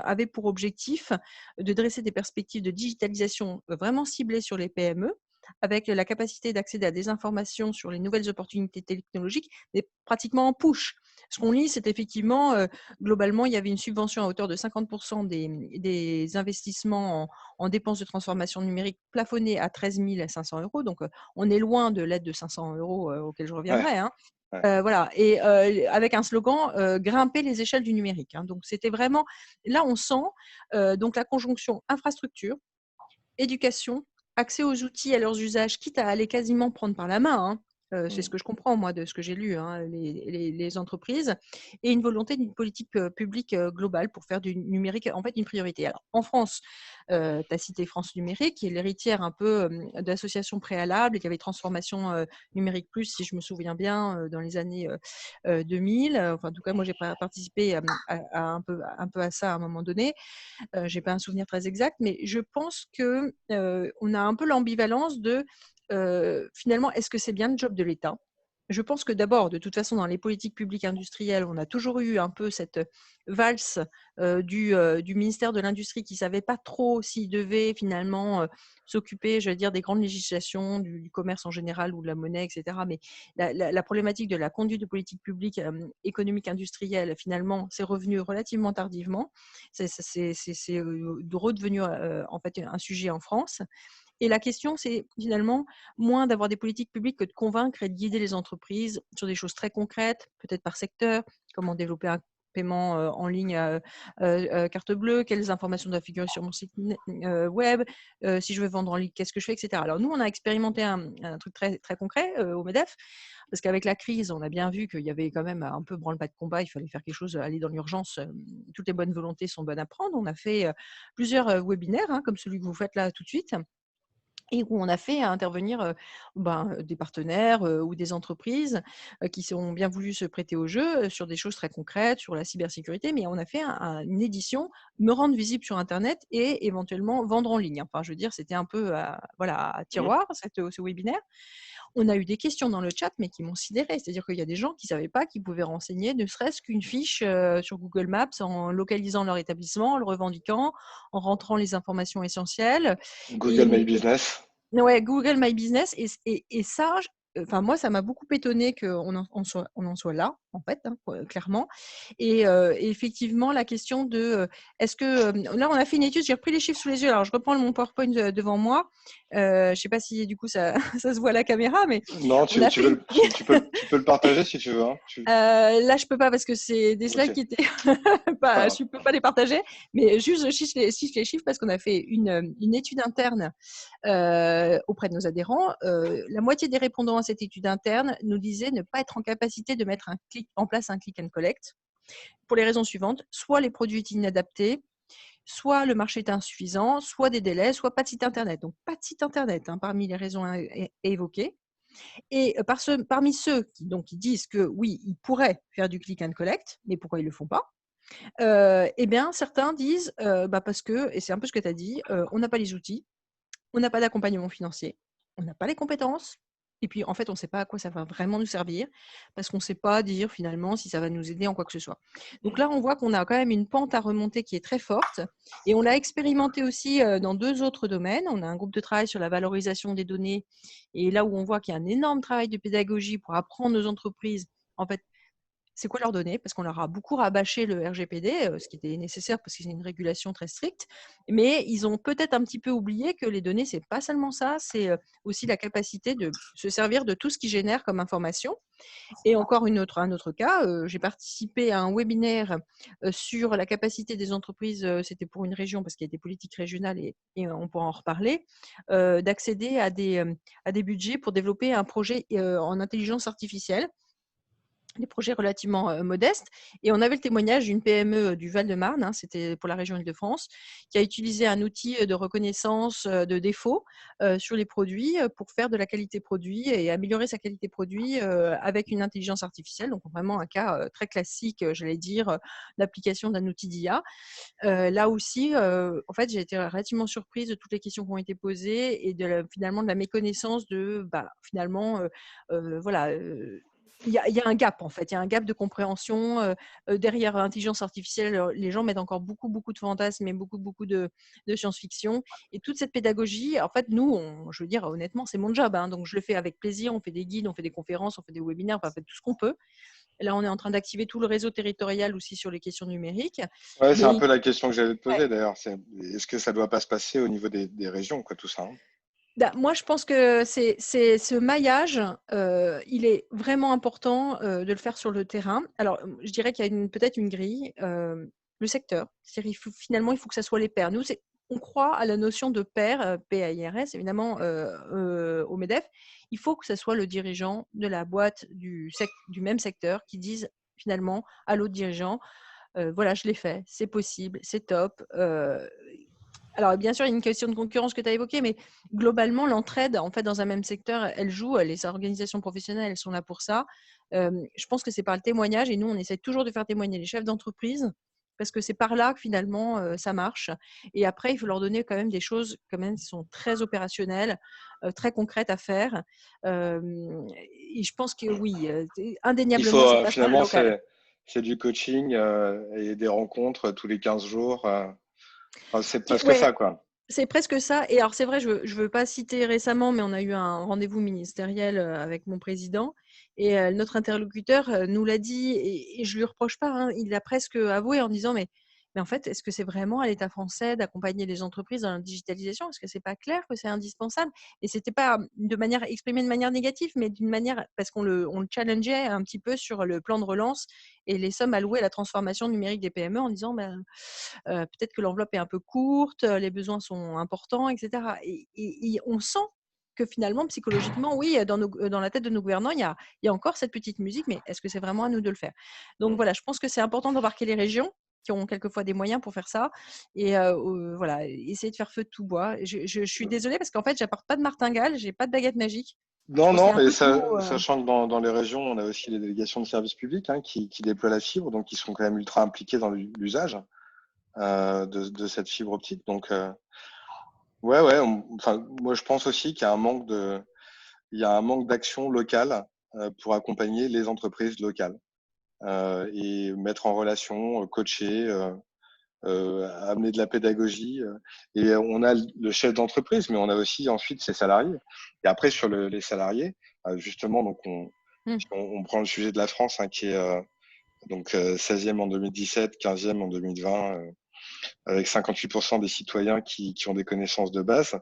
avait pour objectif de dresser des perspectives de digitalisation, vraiment ciblées sur les PME avec la capacité d'accéder à des informations sur les nouvelles opportunités technologiques, mais pratiquement en push. Ce qu'on lit, c'est effectivement, globalement, il y avait une subvention à hauteur de 50% des investissements en dépenses de transformation numérique plafonnés à 13 500 €. Donc, on est loin de l'aide de 500 € auquel je Ouais, reviendrai, hein. ouais. Voilà, et avec un slogan, grimper les échelles du numérique, hein. Donc c'était vraiment là on sent, donc la conjonction infrastructure, éducation, accès aux outils et à leurs usages, quitte à aller quasiment prendre par la main, hein, c'est ce Mmh. que je comprends moi de ce que j'ai lu, hein, les entreprises, et une volonté d'une politique, publique, globale pour faire du numérique, en fait, une priorité. Alors en France, tu as cité France Numérique, qui est l'héritière un peu, d'associations préalables, et qui avait Transformation, Numérique Plus, si je me souviens bien, dans les années, 2000. Enfin, en tout cas, moi, j'ai participé, à un peu à ça à un moment donné. J'ai pas un souvenir très exact, mais je pense que, on a un peu l'ambivalence de, finalement, est-ce que c'est bien le job de l'État? Je pense que d'abord, de toute façon, dans les politiques publiques industrielles, on a toujours eu un peu cette valse, du ministère de l'Industrie, qui savait pas trop s'il devait finalement, s'occuper, je veux dire, des grandes législations, du commerce en général ou de la monnaie, et cetera. Mais la problématique de la conduite de politique publique, économique, industrielle, finalement, c'est revenu relativement tardivement. C'est redevenu, en fait, un sujet en France, et la question, c'est finalement moins d'avoir des politiques publiques que de convaincre et de guider les entreprises sur des choses très concrètes, peut-être par secteur, comment développer un paiement, en ligne, carte bleue, quelles informations doivent figurer sur mon site web, si je veux vendre en ligne, qu'est-ce que je fais, et cetera. Alors nous, on a expérimenté un truc très très concret, au MEDEF, parce qu'avec la crise, on a bien vu qu'il y avait quand même un peu branle-bas de combat, il fallait faire quelque chose, aller dans l'urgence, toutes les bonnes volontés sont bonnes à prendre. On a fait, plusieurs, webinaires, hein, comme celui que vous faites là tout de suite, et où on a fait intervenir, des partenaires, ou des entreprises, qui ont bien voulu se prêter au jeu, sur des choses très concrètes, sur la cybersécurité, mais on a fait une édition, me rendre visible sur internet et éventuellement vendre en ligne. Enfin, je veux dire, c'était un peu à Mmh. tiroir ce webinaire. On a eu des questions dans le chat, mais qui m'ont sidérée. C'est-à-dire qu'il y a des gens qui ne savaient pas qu'ils pouvaient renseigner ne serait-ce qu'une fiche, sur Google Maps, en localisant leur établissement, en le revendiquant, en rentrant les informations essentielles, et Google My Business. ouais, Google My Business, et ça, enfin moi, ça m'a beaucoup étonnée qu'on on en soit là, en fait, hein, clairement, et effectivement, la question de, est-ce que, là, on a fait une étude, j'ai repris les chiffres sous les yeux, alors je reprends mon PowerPoint, devant moi. Je sais pas si du coup ça ça se voit à la caméra, mais Non, on a fait une tu peux le partager si tu veux, hein. là, je peux pas parce que c'est des slides OK, qui étaient c'est pas pas, grave. je peux pas les partager, mais juste je chiffre les chiffres parce qu'on a fait une étude interne, auprès de nos adhérents. La moitié des répondants à cette étude interne nous disaient ne pas être en capacité de mettre en place un click and collect, pour les raisons suivantes: soit les produits étaient inadaptés, soit le marché était insuffisant, soit des délais, soit pas de site internet. Donc pas de site internet, hein, parmi les raisons évoquées. Et parmi ceux qui disent que oui, ils pourraient faire du click and collect, mais pourquoi ils le font pas? Eh bien, certains disent, parce que, et c'est un peu ce que tu as dit, on n'a pas les outils, on n'a pas d'accompagnement financier, on n'a pas les compétences, et puis en fait, on ne sait pas à quoi ça va vraiment nous servir, parce qu'on ne sait pas dire finalement si ça va nous aider en quoi que ce soit. Donc là, on voit qu'on a quand même une pente à remonter qui est très forte, et on l'a expérimenté aussi, dans 2 autres domaines. On a un groupe de travail sur la valorisation des données, et là où on voit qu'il y a un énorme travail de pédagogie pour apprendre aux entreprises, en fait, c'est quoi leurs données? Parce qu'on leur a beaucoup rabâché le RGPD, ce qui était nécessaire parce que c'est une régulation très stricte. Mais ils ont peut-être un petit peu oublié que les données, c'est pas seulement ça, c'est, aussi la capacité de se servir de tout ce qui génère comme information. Et encore un autre cas, j'ai participé à un webinaire, sur la capacité des entreprises, c'était pour une région parce qu'il y a des politiques régionales, et on pourra en reparler, d'accéder à des budgets pour développer un projet, en intelligence artificielle, des projets relativement, modestes, et on avait le témoignage d'une PME, du Val-de-Marne, hein, c'était pour la région Île-de-France, qui a utilisé un outil, de reconnaissance, de défauts, sur les produits, pour faire de la qualité produit et améliorer sa qualité produit, avec une intelligence artificielle. Donc vraiment un cas, très classique, j'allais dire, d'application d'un outil d'IA. Là aussi, en fait, j'ai été relativement surprise de toutes les questions qui ont été posées, et finalement de la méconnaissance de, finalement, voilà, il y a un gap en fait, il y a un gap de compréhension. Derrière l'intelligence artificielle, les gens mettent encore beaucoup, beaucoup de fantasmes et beaucoup, beaucoup de science-fiction. Et toute cette pédagogie, en fait, nous, je veux dire honnêtement, c'est mon job, hein, donc je le fais avec plaisir. On fait des guides, on fait des conférences, on fait des webinaires, enfin, on fait tout ce qu'on peut. Là, on est en train d'activer tout le réseau territorial aussi sur les questions numériques. Ouais, c'est un Mais peu la question que j'allais te ouais, poser d'ailleurs. Est-ce que ça doit pas se passer au niveau des régions, quoi, tout ça, hein? bah, moi, je pense que c'est ce maillage, il est vraiment important, de le faire sur le terrain. Alors, je dirais qu'il y a peut-être une grille, le secteur. C'est-à-dire finalement, il faut que ça soit les pairs. Nous, on croit à la notion de pair, PAIRS évidemment, au MEDEF. Il faut que ça soit le dirigeant de la boîte du même secteur qui dise finalement à l'autre dirigeant: «Voilà, je l'ai fait, c'est possible, c'est top». Alors, bien sûr, il y a une question de concurrence que tu as évoquée, mais globalement, l'entraide, en fait, dans un même secteur, elle joue. Les organisations professionnelles, elles sont là pour ça. Je pense que c'est par le témoignage, et nous, on essaie toujours de faire témoigner les chefs d'entreprise, parce que c'est par là que finalement, ça marche. Et après, il faut leur donner quand même des choses quand même qui sont très opérationnelles, très concrètes à faire. Et je pense que oui, Il faut, indéniablement, ça passe par le finalement, local. c'est du coaching et des rencontres tous les 15 jours. Enfin, c'est presque Ouais, ça, quoi. c'est presque ça. Et alors, c'est vrai, je veux pas citer récemment, mais on a eu un rendez-vous ministériel avec mon président, et notre interlocuteur nous l'a dit, et je lui reproche pas, hein, il a presque avoué en disant, mais en fait, est-ce que c'est vraiment à l'État français d'accompagner les entreprises dans la digitalisation? Est-ce que c'est pas clair que c'est indispensable? Et c'était pas de manière exprimé de manière négative, mais d'une manière parce qu'on le challengeait un petit peu sur le plan de relance et les sommes allouées à la transformation numérique des PME, en disant, ben, peut-être que l'enveloppe est un peu courte, les besoins sont importants, et cetera. Et on sent que finalement, psychologiquement, oui, dans la tête de nos gouvernants, il y a encore cette petite musique, mais est-ce que c'est vraiment à nous de le faire? Donc voilà, je pense que c'est important d'embarquer les régions qui ont quelquefois des moyens pour faire ça, et voilà, essayer de faire feu de tout bois. Je suis désolée parce qu'en fait, j'apporte pas de martingale, j'ai pas de baguette magique. Je Non, pense qu'il y non, a un mais peu trop, sachant que dans les régions, on a aussi les délégations de services publics, hein, qui déploient la fibre, donc qui sont quand même ultra impliqués dans l'usage de cette fibre optique. Donc, ouais, ouais. Enfin, moi, je pense aussi qu'il y a un il y a un manque d'action locale pour accompagner les entreprises locales et mettre en relation, coacher, amener de la pédagogie. Et on a le chef d'entreprise, mais on a aussi ensuite ses salariés. Et après, sur les salariés, justement, donc mmh. si on prend le sujet de la France, hein, qui est donc 16e en 2017, 15e en 2020, avec 58% des citoyens qui ont des connaissances de base.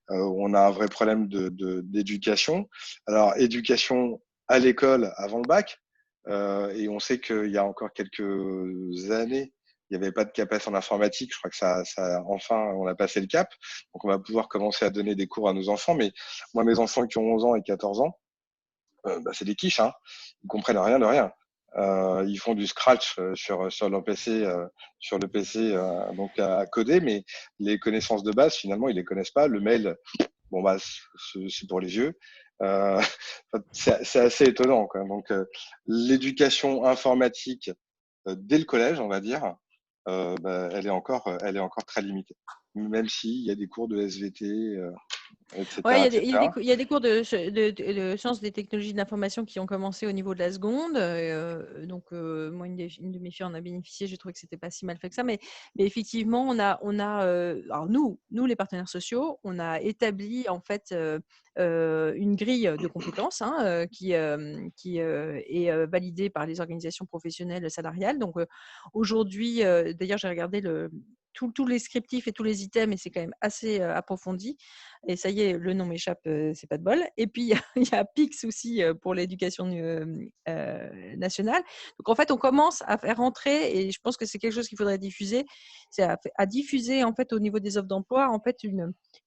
On a un vrai problème d'éducation. Alors, éducation à l'école avant le bac, et on sait qu'il y a encore quelques années, il n'y avait pas de CAPES en informatique. Je crois que enfin, on a passé le cap. Donc, on va pouvoir commencer à donner des cours à nos enfants. Mais moi, mes enfants qui ont 11 ans et 14 ans, bah, c'est des quiches, hein. Ils comprennent rien de rien. Ils font du scratch sur leur PC, sur le PC, donc à coder, mais les connaissances de base, finalement, ils les connaissent pas. Le mail, bon bah c'est pour les vieux. Euh, c'est assez étonnant, quoi. Donc l'éducation informatique dès le collège, on va dire, bah, elle est encore très limitée. Même s'il y a des cours de SVT, Ouais, etc., etc. il y a des cours de sciences des technologies de l'information qui ont commencé au niveau de la seconde. Donc, moi, une de mes filles en a bénéficié. J'ai trouvé que c'était pas si mal fait que ça. Mais effectivement, alors nous, les partenaires sociaux, on a établi en fait une grille de compétences, hein, qui est validée par les organisations professionnelles salariales. Donc, aujourd'hui, d'ailleurs, j'ai regardé tous les scriptifs et tous les items, et c'est quand même assez approfondi. Et ça y est, le nom m'échappe, c'est pas de bol. Et puis il y a Pix aussi, pour l'éducation nationale. Donc en fait, on commence à faire rentrer, et je pense que c'est quelque chose qu'il faudrait diffuser, c'est à diffuser en fait au niveau des offres d'emploi, en fait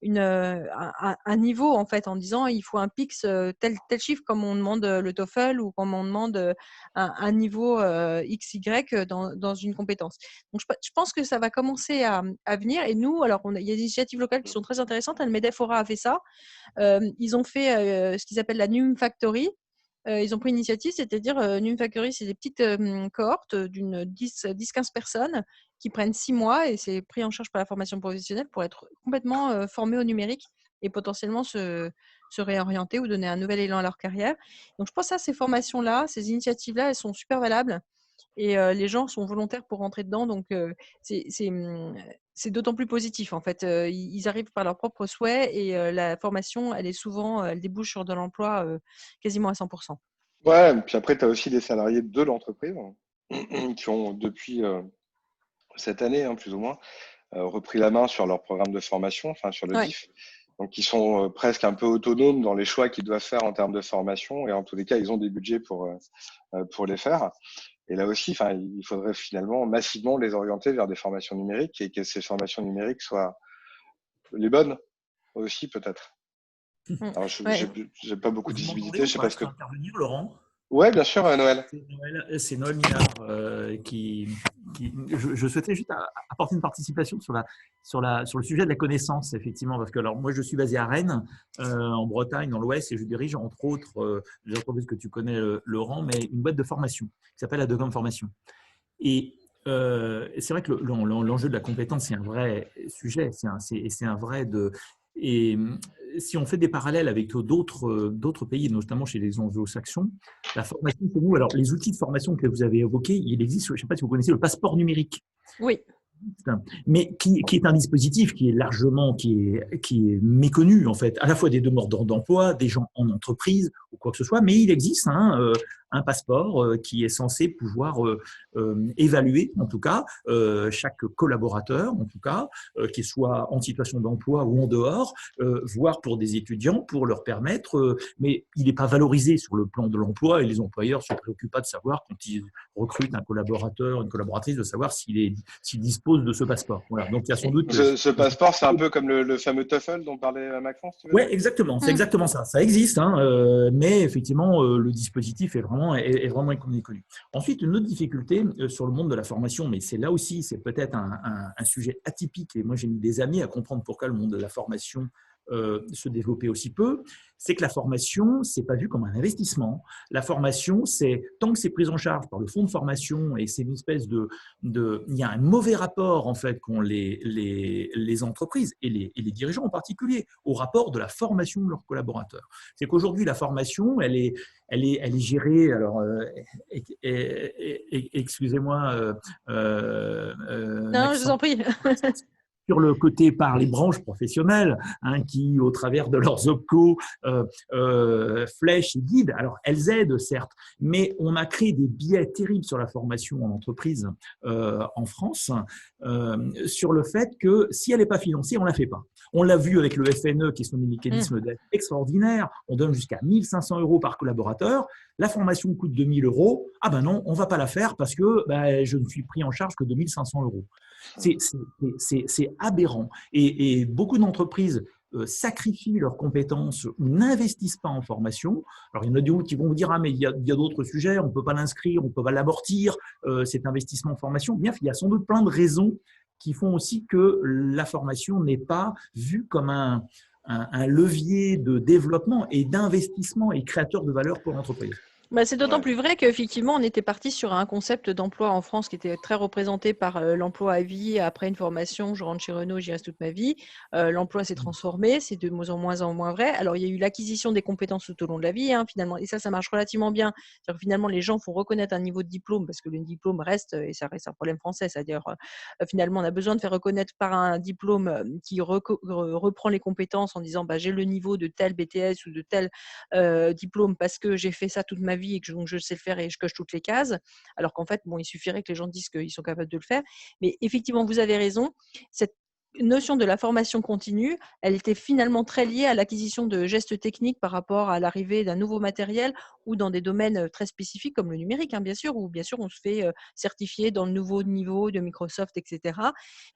un niveau en fait, en disant il faut un Pix, tel chiffre, comme on demande le TOEFL, ou comme on demande un niveau XY dans une compétence. Donc je pense que ça va commencer à venir. Et nous, alors il y a des initiatives locales qui sont très intéressantes. Le MEDEF Aura a fait ça. Ils ont fait ce qu'ils appellent la Num Factory. Ils ont pris une initiative, c'est-à-dire Num Factory, c'est des petites cohortes d'une 10-15 personnes qui prennent 6 mois, et c'est pris en charge par la formation professionnelle pour être complètement formés au numérique, et potentiellement se réorienter ou donner un nouvel élan à leur carrière. Donc je pense à ces formations-là, ces initiatives-là, elles sont super valables et les gens sont volontaires pour rentrer dedans. Donc c'est d'autant plus positif en fait. Ils arrivent par leurs propres souhaits et la formation, elle est souvent, elle débouche sur de l'emploi quasiment à 100%. Ouais, puis après, tu as aussi des salariés de l'entreprise qui ont, depuis cette année, hein, plus ou moins, repris la main sur leur programme de formation, enfin sur le Ouais. DIF. Donc, ils sont presque un peu autonomes dans les choix qu'ils doivent faire en termes de formation. Et en tous les cas, ils ont des budgets pour les faire. Et là aussi, enfin, il faudrait finalement massivement les orienter vers des formations numériques et que ces formations numériques soient les bonnes aussi, peut-être. Mmh. Alors, Ouais. j'ai pas beaucoup de Vous m'entendez visibilité. ou Je sais pas? pas Je ce que. peux intervenir, Laurent? Ouais, bien sûr, Noël. C'est Noël Minard je souhaitais juste apporter une participation sur le sujet de la connaissance, effectivement, parce que alors, moi, je suis basé à Rennes, en Bretagne, dans l'Ouest, et je dirige, entre autres, les entreprises que tu connais, Laurent, mais une boîte de formation qui s'appelle Adogam Formation. Et c'est vrai que l'enjeu de la compétence, c'est un vrai sujet, c'est un vrai de… Et si on fait des parallèles avec d'autres pays, notamment chez les anglo-saxons, la formation chez nous, alors les outils de formation que vous avez évoqués, il existe, je ne sais pas si vous connaissez le passeport numérique. Oui. Mais qui est un dispositif qui est largement qui est méconnu en fait, à la fois des demandeurs d'emploi, des gens en entreprise ou quoi que ce soit, mais il existe un passeport qui est censé pouvoir évaluer en tout cas chaque collaborateur en tout cas, qu'il soit en situation d'emploi ou en dehors, voire pour des étudiants pour leur permettre, mais il n'est pas valorisé sur le plan de l'emploi et les employeurs se préoccupent pas de savoir quand ils recrutent un collaborateur, une collaboratrice, de savoir s'il dispose de ce passeport. Voilà. Donc il y a sans doute… Ce passeport, c'est un peu comme le fameux TOEFL dont parlait Maxence, tu veux Oui, dire? exactement. C'est Mmh. exactement ça. Ça existe, hein, mais effectivement, le dispositif est vraiment inconnu. Ensuite, une autre difficulté sur le monde de la formation, mais c'est là aussi, c'est peut-être un sujet atypique, et moi j'ai mis des années à comprendre pourquoi le monde de la formation se développait aussi peu, c'est que la formation, c'est pas vu comme un investissement. La formation, c'est tant que c'est pris en charge par le fonds de formation et c'est une espèce il y a un mauvais rapport en fait qu'ont les entreprises et les dirigeants en particulier au rapport de la formation de leurs collaborateurs. C'est qu'aujourd'hui la formation, elle est gérée. Alors, excusez-moi, Non, je vous en Maxence, prie. sur le côté par les branches professionnelles, hein, qui, au travers de leurs OPCO, flèchent et guident. Alors, elles aident, certes, mais on a créé des biais terribles sur la formation en entreprise en France, sur le fait que si elle n'est pas financée, on ne la fait pas. On l'a vu avec le FNE, qui sont des mécanismes d'aide extraordinaires. On donne jusqu'à 1 500 € par collaborateur. La formation coûte 2 000 €. Ah ben non, on ne va pas la faire parce que je ne suis pris en charge que de 1 500 €. C'est aberrant. Et beaucoup d'entreprises sacrifient leurs compétences ou n'investissent pas en formation. Alors, il y en a d'autres qui vont vous dire « Ah, mais il y a d'autres sujets, on ne peut pas l'inscrire, on ne peut pas l'amortir, cet investissement en formation. » Bien, il y a sans doute plein de raisons qui font aussi que la formation n'est pas vue comme un levier de développement et d'investissement et créateur de valeur pour l'entreprise. Bah, c'est d'autant Ouais. plus vrai qu'effectivement, on était parti sur un concept d'emploi en France qui était très représenté par l'emploi à vie. Après une formation, je rentre chez Renault, j'y reste toute ma vie. L'emploi s'est transformé, c'est de moins en moins vrai. Alors, il y a eu l'acquisition des compétences tout au long de la vie, hein, finalement, et ça marche relativement bien. C'est-à-dire que finalement, les gens font reconnaître un niveau de diplôme parce que le diplôme reste, et ça reste un problème français, c'est-à-dire finalement, on a besoin de faire reconnaître par un diplôme qui reprend les compétences en disant bah, j'ai le niveau de tel BTS ou de tel diplôme parce que j'ai fait ça toute ma vie et que donc je sais le faire et je coche toutes les cases. Alors qu'en fait, bon, il suffirait que les gens disent qu'ils sont capables de le faire. Mais effectivement, vous avez raison. Cette notion de la formation continue, elle était finalement très liée à l'acquisition de gestes techniques par rapport à l'arrivée d'un nouveau matériel ou dans des domaines très spécifiques comme le numérique, hein, bien sûr, où bien sûr on se fait certifier dans le nouveau niveau de Microsoft, etc.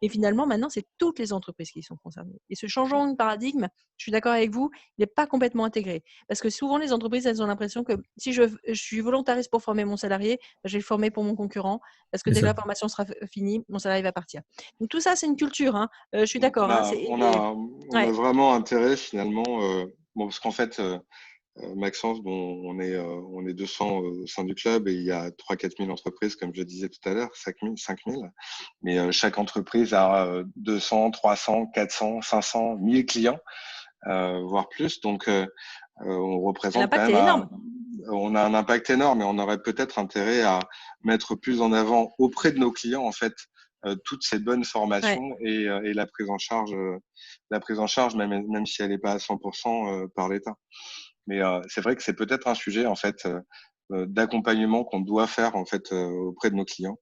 Et finalement, maintenant, c'est toutes les entreprises qui sont concernées. Et ce changement de paradigme, je suis d'accord avec vous, il n'est pas complètement intégré. Parce que souvent, les entreprises, elles ont l'impression que si je suis volontariste pour former mon salarié, je vais le former pour mon concurrent, parce que C'est dès que ça. la formation sera finie, mon salarié va partir. Donc tout ça, c'est une culture, hein. Je suis d'accord, hein, On a ouais. vraiment intérêt finalement, bon, parce qu'en fait, Maxence, bon, on est 200 au sein du club et il y a 3 4 000 entreprises, comme je disais tout à l'heure, 5 000. Mais chaque entreprise a 200, 300, 400, 500, 1 000 clients. voire plus. Donc, on représente quand L'impact même est énorme. on a un impact énorme et on aurait peut-être intérêt à mettre plus en avant auprès de nos clients, en fait, toutes ces bonnes formations et la prise en charge, même si elle n'est pas à 100% par l'État. Mais c'est vrai que c'est peut-être un sujet, en fait, d'accompagnement qu'on doit faire, en fait, auprès de nos clients,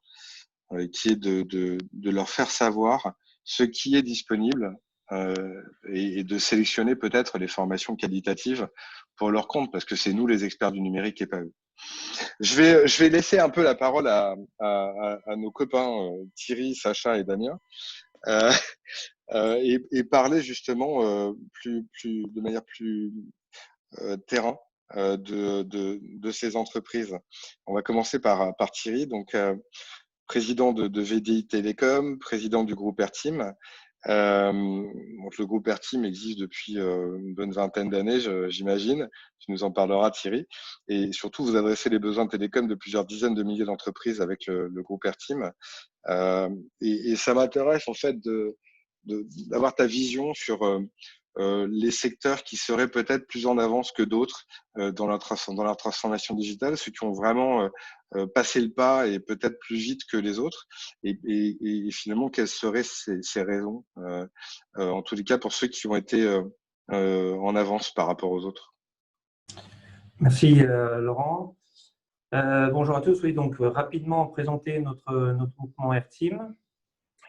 qui est de leur faire savoir ce qui est disponible et de sélectionner peut-être les formations qualitatives pour leur compte, parce que c'est nous les experts du numérique et pas eux. Je vais laisser un peu la parole à nos copains Thierry, Sacha et Damien euh, et parler justement de manière plus terrain de ces entreprises. On va commencer par Thierry, donc président de VDI Télécom, président du groupe Airteam. Donc le groupe Airteam existe depuis une bonne vingtaine d'années, j'imagine. Tu nous en parleras, Thierry. Et surtout, vous adressez les besoins de télécom de plusieurs dizaines de milliers d'entreprises avec le groupe Airteam. Et ça m'intéresse en fait d'avoir ta vision sur les secteurs qui seraient peut-être plus en avance que d'autres dans leur transformation digitale, ceux qui ont vraiment passé le pas et peut-être plus vite que les autres. Et finalement, quelles seraient ces raisons, en tous les cas pour ceux qui ont été en avance par rapport aux autres? Merci Laurent. Bonjour à tous. Oui, donc rapidement présenter notre groupement Airteam,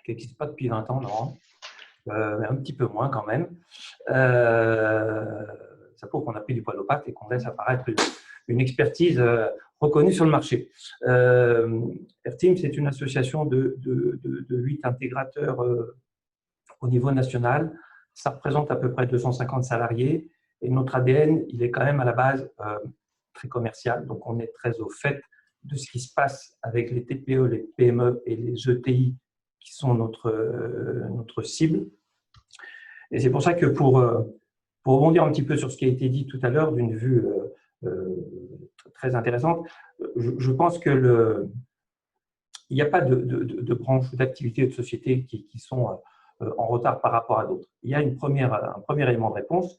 qui n'existe pas depuis 20 ans, Laurent. Un petit peu moins quand même. Ça prouve qu'on a pris du poil aux pattes et qu'on laisse apparaître une expertise reconnue sur le marché. Airteam, c'est une association de 8 intégrateurs au niveau national. Ça représente à peu près 250 salariés et notre ADN, il est quand même à la base très commercial. Donc, on est très au fait de ce qui se passe avec les TPE, les PME et les ETI qui sont notre cible. Et c'est pour ça que pour rebondir un petit peu sur ce qui a été dit tout à l'heure d'une vue très intéressante, je pense que il n'y a pas de branche d'activité ou de société qui sont en retard par rapport à d'autres. Il y a un premier élément de réponse.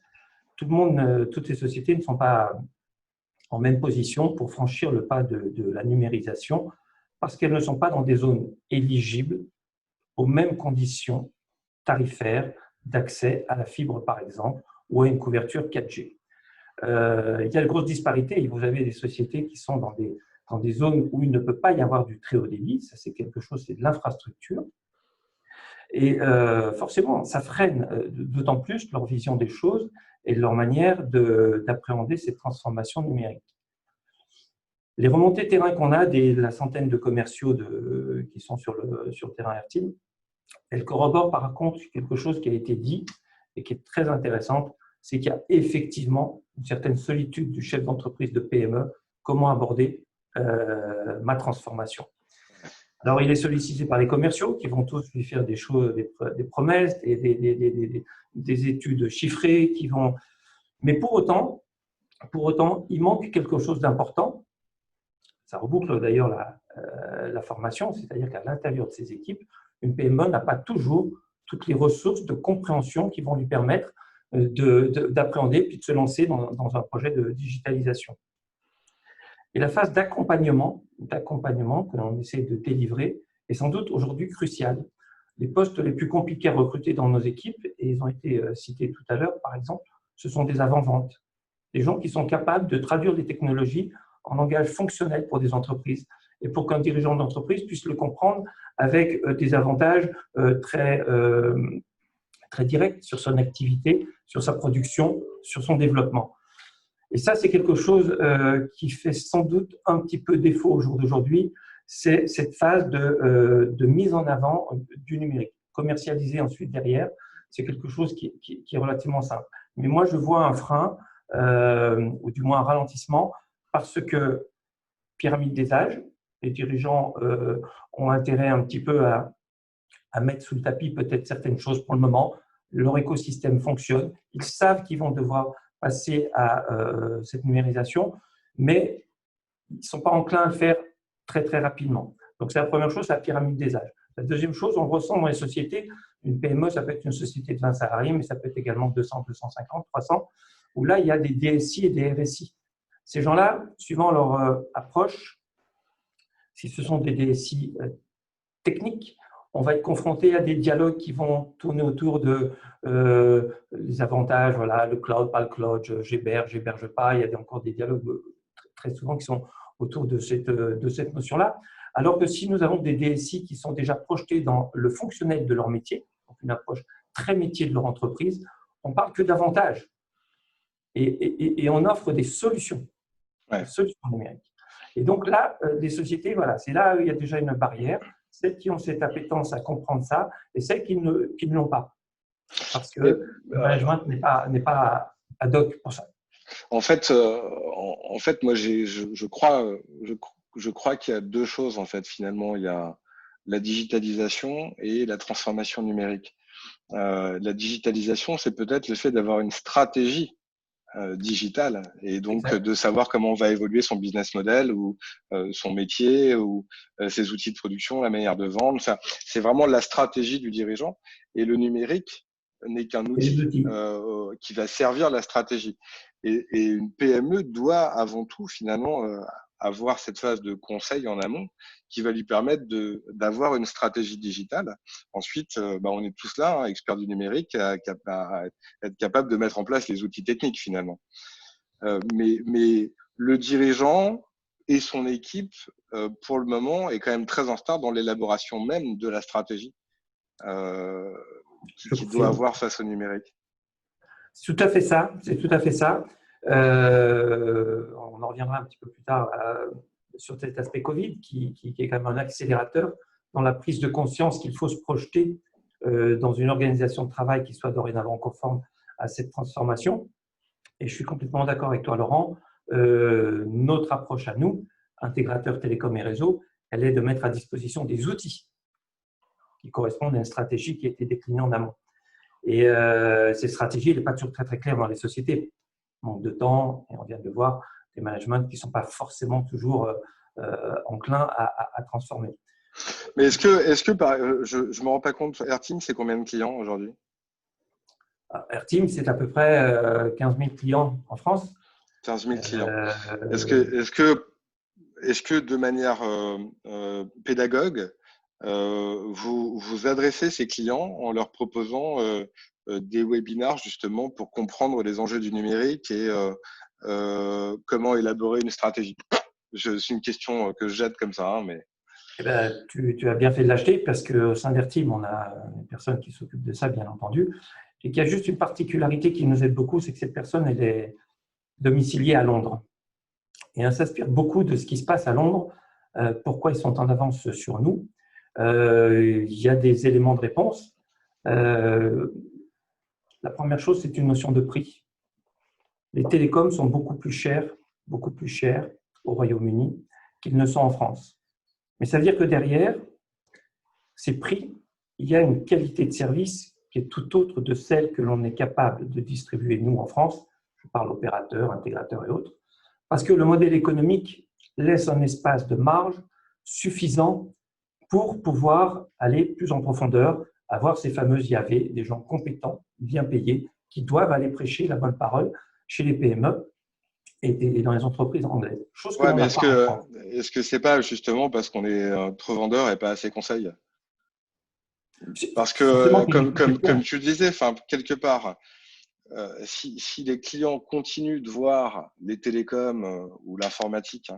Toutes ces sociétés ne sont pas en même position pour franchir le pas de la numérisation parce qu'elles ne sont pas dans des zones éligibles aux mêmes conditions tarifaires d'accès à la fibre, par exemple, ou à une couverture 4G. Il y a de grosses disparités et vous avez des sociétés qui sont dans des zones où il ne peut pas y avoir du très haut débit. Ça, c'est quelque chose, c'est de l'infrastructure. Et forcément, ça freine d'autant plus leur vision des choses et leur manière d'appréhender ces transformations numériques. Les remontées terrain qu'on a de la centaine de commerciaux qui sont sur le terrain Airteam, elles corroborent par contre quelque chose qui a été dit et qui est très intéressante, c'est qu'il y a effectivement une certaine solitude du chef d'entreprise de PME. Comment aborder ma transformation? Alors, il est sollicité par les commerciaux qui vont tous lui faire des choses, des promesses, des études chiffrées qui vont… Mais pour autant, il manque quelque chose d'important. Ça reboucle d'ailleurs la formation, c'est-à-dire qu'à l'intérieur de ces équipes, une PME n'a pas toujours toutes les ressources de compréhension qui vont lui permettre d'appréhender puis de se lancer dans un projet de digitalisation. Et la phase d'accompagnement que l'on essaie de délivrer est sans doute aujourd'hui cruciale. Les postes les plus compliqués à recruter dans nos équipes, et ils ont été cités tout à l'heure, par exemple, ce sont des avant-ventes. Des gens qui sont capables de traduire des technologies en langage fonctionnel pour des entreprises et pour qu'un dirigeant d'entreprise puisse le comprendre avec des avantages très directs sur son activité, sur sa production, sur son développement. Et ça, c'est quelque chose qui fait sans doute un petit peu défaut au jour d'aujourd'hui, c'est cette phase de mise en avant du numérique. Commercialisé ensuite derrière, c'est quelque chose qui est relativement simple. Mais moi, je vois un frein, ou du moins un ralentissement, parce que pyramide des âges, les dirigeants ont intérêt un petit peu à mettre sous le tapis peut-être certaines choses pour le moment. Leur écosystème fonctionne, ils savent qu'ils vont devoir passer à cette numérisation, mais ils ne sont pas enclins à le faire très, très rapidement. Donc, c'est la première chose, c'est la pyramide des âges. La deuxième chose, on le ressent dans les sociétés. Une PME, ça peut être une société de 20 salariés, mais ça peut être également 200, 250, 300, où là, il y a des DSI et des RSI. Ces gens-là, suivant leur approche, si ce sont des DSI techniques, on va être confronté à des dialogues qui vont tourner autour de les avantages, voilà, le cloud, pas le cloud, j'héberge pas. Il y a encore des dialogues très souvent qui sont autour de cette notion-là. Alors que si nous avons des DSI qui sont déjà projetés dans le fonctionnel de leur métier, donc une approche très métier de leur entreprise, on parle que d'avantages et on offre des solutions, des solutions numériques. Et donc là, les sociétés, voilà, c'est là où il y a déjà une barrière. Celles qui ont cette appétence à comprendre ça et celles qui ne l'ont pas. Parce que le management n'est pas ad hoc pour ça. En fait, moi, je crois qu'il y a deux choses, en fait, finalement. Il y a la digitalisation et la transformation numérique. La digitalisation, c'est peut-être le fait d'avoir une stratégie digitale et donc de savoir comment va évoluer son business model ou son métier ou ses outils de production, la manière de vendre. Enfin, c'est vraiment la stratégie du dirigeant et le numérique n'est qu'un outil qui va servir la stratégie. Et une PME doit avant tout finalement avoir cette phase de conseil en amont qui va lui permettre d'avoir une stratégie digitale. Ensuite, on est tous là, experts du numérique, à être capable de mettre en place les outils techniques finalement. Mais le dirigeant et son équipe, pour le moment, est quand même très en retard dans l'élaboration même de la stratégie qu'il doit avoir face au numérique. C'est tout à fait ça. C'est tout à fait ça. On en reviendra un petit peu plus tard sur cet aspect Covid qui est quand même un accélérateur dans la prise de conscience qu'il faut se projeter dans une organisation de travail qui soit dorénavant conforme à cette transformation. Et je suis complètement d'accord avec toi, Laurent. Notre approche à nous, intégrateurs télécom et réseau, elle est de mettre à disposition des outils qui correspondent à une stratégie qui a été déclinée en amont. Et cette stratégie, elle n'est pas toujours très, très claire dans les sociétés. Manque de temps, et on vient de voir des managements qui ne sont pas forcément toujours enclins à transformer. Mais est-ce que je ne me rends pas compte, AirTeam, c'est combien de clients aujourd'hui? AirTeam, c'est à peu près 15 000 clients en France. 15 000 clients. Est-ce que de manière pédagogue, vous adressez ces clients en leur proposant des webinars justement pour comprendre les enjeux du numérique et comment élaborer une stratégie? C'est une question que je jette comme ça, mais… Eh ben, tu as bien fait de l'acheter parce qu'au sein d'AirTeam, on a une personne qui s'occupe de ça, bien entendu, et qui a juste une particularité qui nous aide beaucoup, c'est que cette personne, elle est domiciliée à Londres. Et elle s'inspire beaucoup de ce qui se passe à Londres, pourquoi ils sont en avance sur nous. Il y a des éléments de réponse. La première chose, c'est une notion de prix. Les télécoms sont beaucoup plus chers au Royaume-Uni qu'ils ne sont en France. Mais ça veut dire que derrière ces prix, il y a une qualité de service qui est tout autre de celle que l'on est capable de distribuer nous en France. Je parle opérateurs, intégrateurs et autres. Parce que le modèle économique laisse un espace de marge suffisant pour pouvoir aller plus en profondeur, avoir ces fameux IAV, des gens compétents, bien payés, qui doivent aller prêcher la bonne parole chez les PME et dans les entreprises anglaises. Chose que mais est-ce que c'est pas justement parce qu'on est trop vendeur et pas assez conseil? Parce que, comme tu le disais, quelque part, si les clients continuent de voir les télécoms ou l'informatique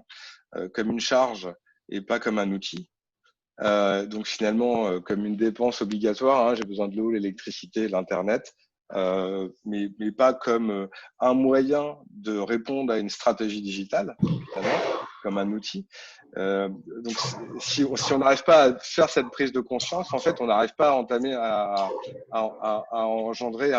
comme une charge et pas comme un outil, donc finalement comme une dépense obligatoire, j'ai besoin de l'eau, l'électricité, l'internet, mais pas comme un moyen de répondre à une stratégie digitale, comme un outil. Donc si on n'arrive pas à faire cette prise de conscience, en fait on n'arrive pas à entamer à engendrer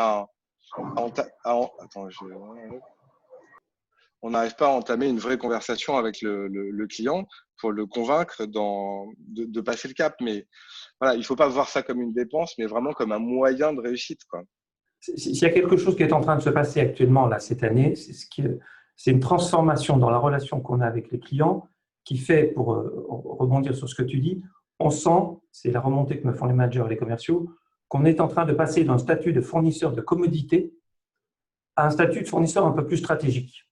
on n'arrive pas à entamer une vraie conversation avec le client pour le convaincre de passer le cap. Mais voilà, il ne faut pas voir ça comme une dépense, mais vraiment comme un moyen de réussite, quoi. S'il y a quelque chose qui est en train de se passer actuellement là, cette année, c'est une transformation dans la relation qu'on a avec les clients qui fait, pour rebondir sur ce que tu dis, on sent, c'est la remontée que me font les managers et les commerciaux, qu'on est en train de passer d'un statut de fournisseur de commodité à un statut de fournisseur un peu plus stratégique.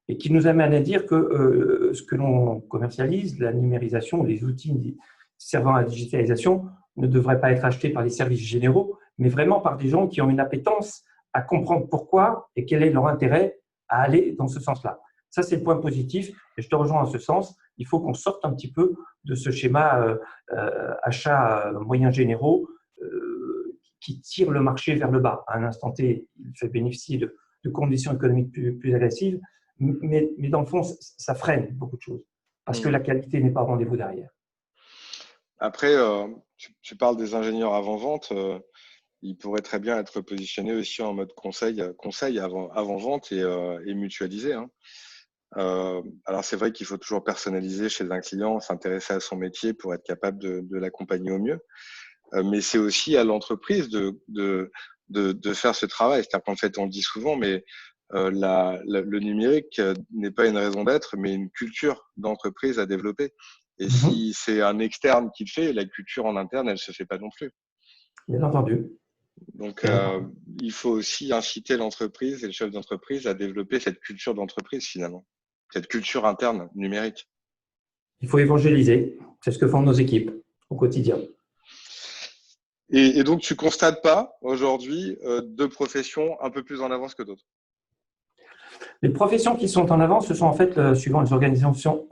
Et qui nous amène à dire que ce que l'on commercialise, la numérisation, les outils servant à la digitalisation, ne devraient pas être achetés par les services généraux, mais vraiment par des gens qui ont une appétence à comprendre pourquoi et quel est leur intérêt à aller dans ce sens-là. Ça, c'est le point positif et je te rejoins en ce sens. Il faut qu'on sorte un petit peu de ce schéma achats moyens généraux qui tire le marché vers le bas. À un instant T, il fait bénéficier de conditions économiques plus agressives, mais dans le fond, ça freine beaucoup de choses parce que la qualité n'est pas au rendez-vous derrière. Après, tu parles des ingénieurs avant-vente. Ils pourraient très bien être positionnés aussi en mode conseil avant-vente et mutualisé. Hein. Alors, c'est vrai qu'il faut toujours personnaliser chez un client, s'intéresser à son métier pour être capable de l'accompagner au mieux. Mais c'est aussi à l'entreprise de faire ce travail. C'est-à-dire qu'en fait, on le dit souvent, mais le numérique n'est pas une raison d'être, mais une culture d'entreprise à développer. Et si c'est un externe qui le fait, la culture en interne, elle ne se fait pas non plus. Bien entendu. Donc, il faut aussi inciter l'entreprise et le chef d'entreprise à développer cette culture d'entreprise finalement, cette culture interne numérique. Il faut évangéliser. C'est ce que font nos équipes au quotidien. Et donc, tu constates pas aujourd'hui deux professions un peu plus en avance que d'autres? Les professions qui sont en avance, ce sont en fait suivant les organisations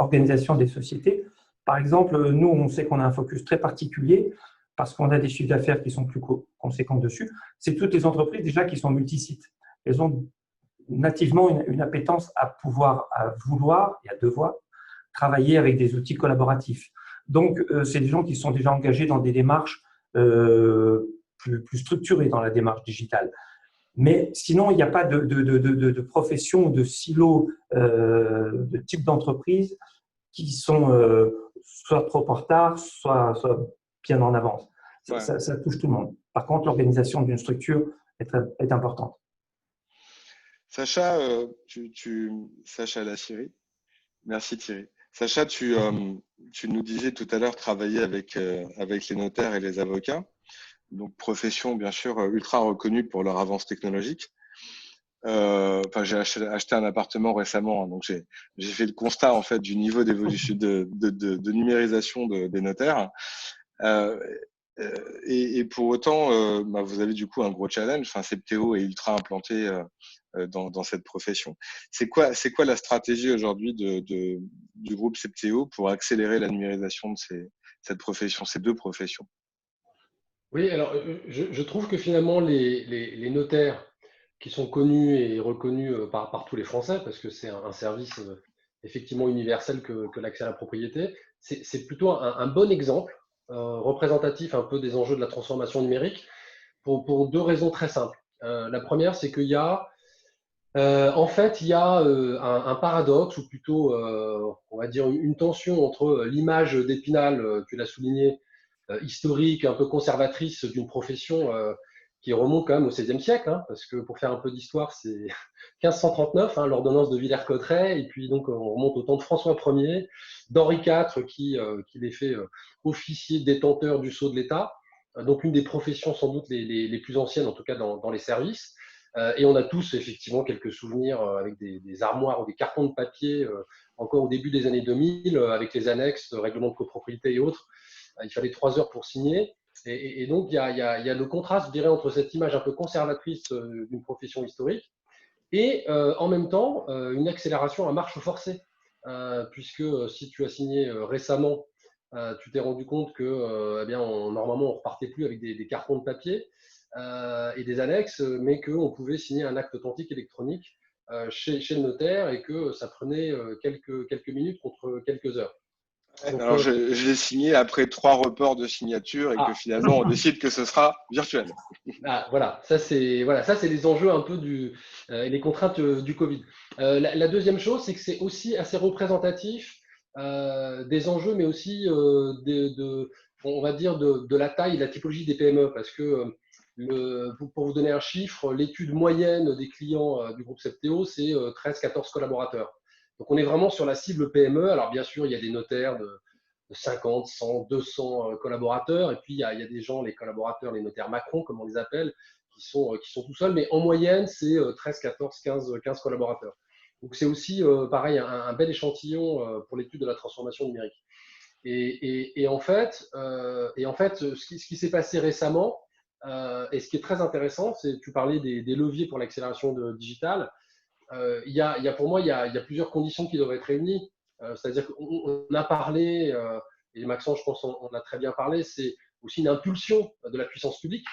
des sociétés. Par exemple, nous, on sait qu'on a un focus très particulier parce qu'on a des chiffres d'affaires qui sont plus conséquents dessus. C'est toutes les entreprises déjà qui sont multisites. Elles ont nativement une appétence à vouloir et à devoir travailler avec des outils collaboratifs. Donc, c'est des gens qui sont déjà engagés dans des démarches plus structurées dans la démarche digitale. Mais sinon, il n'y a pas de profession ou de silo de type d'entreprise qui sont soit trop en retard, soit bien en avance. Ouais. Ça touche tout le monde. Par contre, l'organisation d'une structure est importante. Sacha, Sacha Lassiri, merci Thierry. Sacha, tu nous disais tout à l'heure travailler avec les notaires et les avocats. Donc, profession, bien sûr, ultra reconnue pour leur avance technologique. J'ai acheté un appartement récemment, hein, donc j'ai fait le constat en fait du niveau d'évolution de numérisation des notaires. Et pour autant, vous avez du coup un gros challenge. Enfin, Septéo est ultra implanté dans cette profession. C'est quoi la stratégie aujourd'hui du groupe Septéo pour accélérer la numérisation de cette profession, ces deux professions? Oui, alors je trouve que finalement les notaires qui sont connus et reconnus par tous les Français, parce que c'est un service effectivement universel que l'accès à la propriété, c'est plutôt un bon exemple représentatif un peu des enjeux de la transformation numérique pour deux raisons très simples. La première, c'est qu'il y a en fait, il y a un paradoxe, ou plutôt, on va dire, une tension entre l'image d'Épinal, tu l'as souligné, historique, un peu conservatrice d'une profession qui remonte quand même au XVIe siècle, hein, parce que pour faire un peu d'histoire, c'est 1539, hein, l'ordonnance de Villers-Cotterêts, et puis donc on remonte au temps de François Ier, d'Henri IV qui les fait officier détenteur du sceau de l'État, donc une des professions sans doute les plus anciennes, en tout cas dans les services. Et on a tous effectivement quelques souvenirs avec des armoires ou des cartons de papier encore au début des années 2000 avec les annexes, règlements de copropriété et autres. Il fallait 3 heures pour signer. Et donc, il y a le contraste, je dirais, entre cette image un peu conservatrice d'une profession historique et en même temps une accélération à marche forcée. Puisque si tu as signé récemment, tu t'es rendu compte que normalement, on ne repartait plus avec des cartons de papier et des annexes, mais qu'on pouvait signer un acte authentique électronique chez le notaire et que ça prenait quelques minutes contre quelques heures. Donc, alors, je l'ai signé après 3 reports de signature et que finalement, on décide que ce sera virtuel. Voilà, ça c'est les enjeux un peu et les contraintes du Covid. La deuxième chose, c'est que c'est aussi assez représentatif des enjeux, mais aussi on va dire de la taille et de la typologie des PME, parce que pour vous donner un chiffre, l'étude moyenne des clients du groupe Septéo, c'est 13-14 collaborateurs. Donc, on est vraiment sur la cible PME. Alors, bien sûr, il y a des notaires 50, 100, 200 collaborateurs. Et puis, il y a des gens, les collaborateurs, les notaires Macron, comme on les appelle, qui sont tout seuls. Mais en moyenne, c'est 13, 14, 15 collaborateurs. Donc, c'est aussi, pareil, un bel échantillon pour l'étude de la transformation numérique. Et en fait, ce qui s'est passé récemment, et ce qui est très intéressant, c'est tu parlais des leviers pour l'accélération digitale. Pour moi, il y a plusieurs conditions qui doivent être réunies. C'est-à-dire qu'on a parlé, et Maxence, je pense, on a très bien parlé, c'est aussi une impulsion de la puissance publique.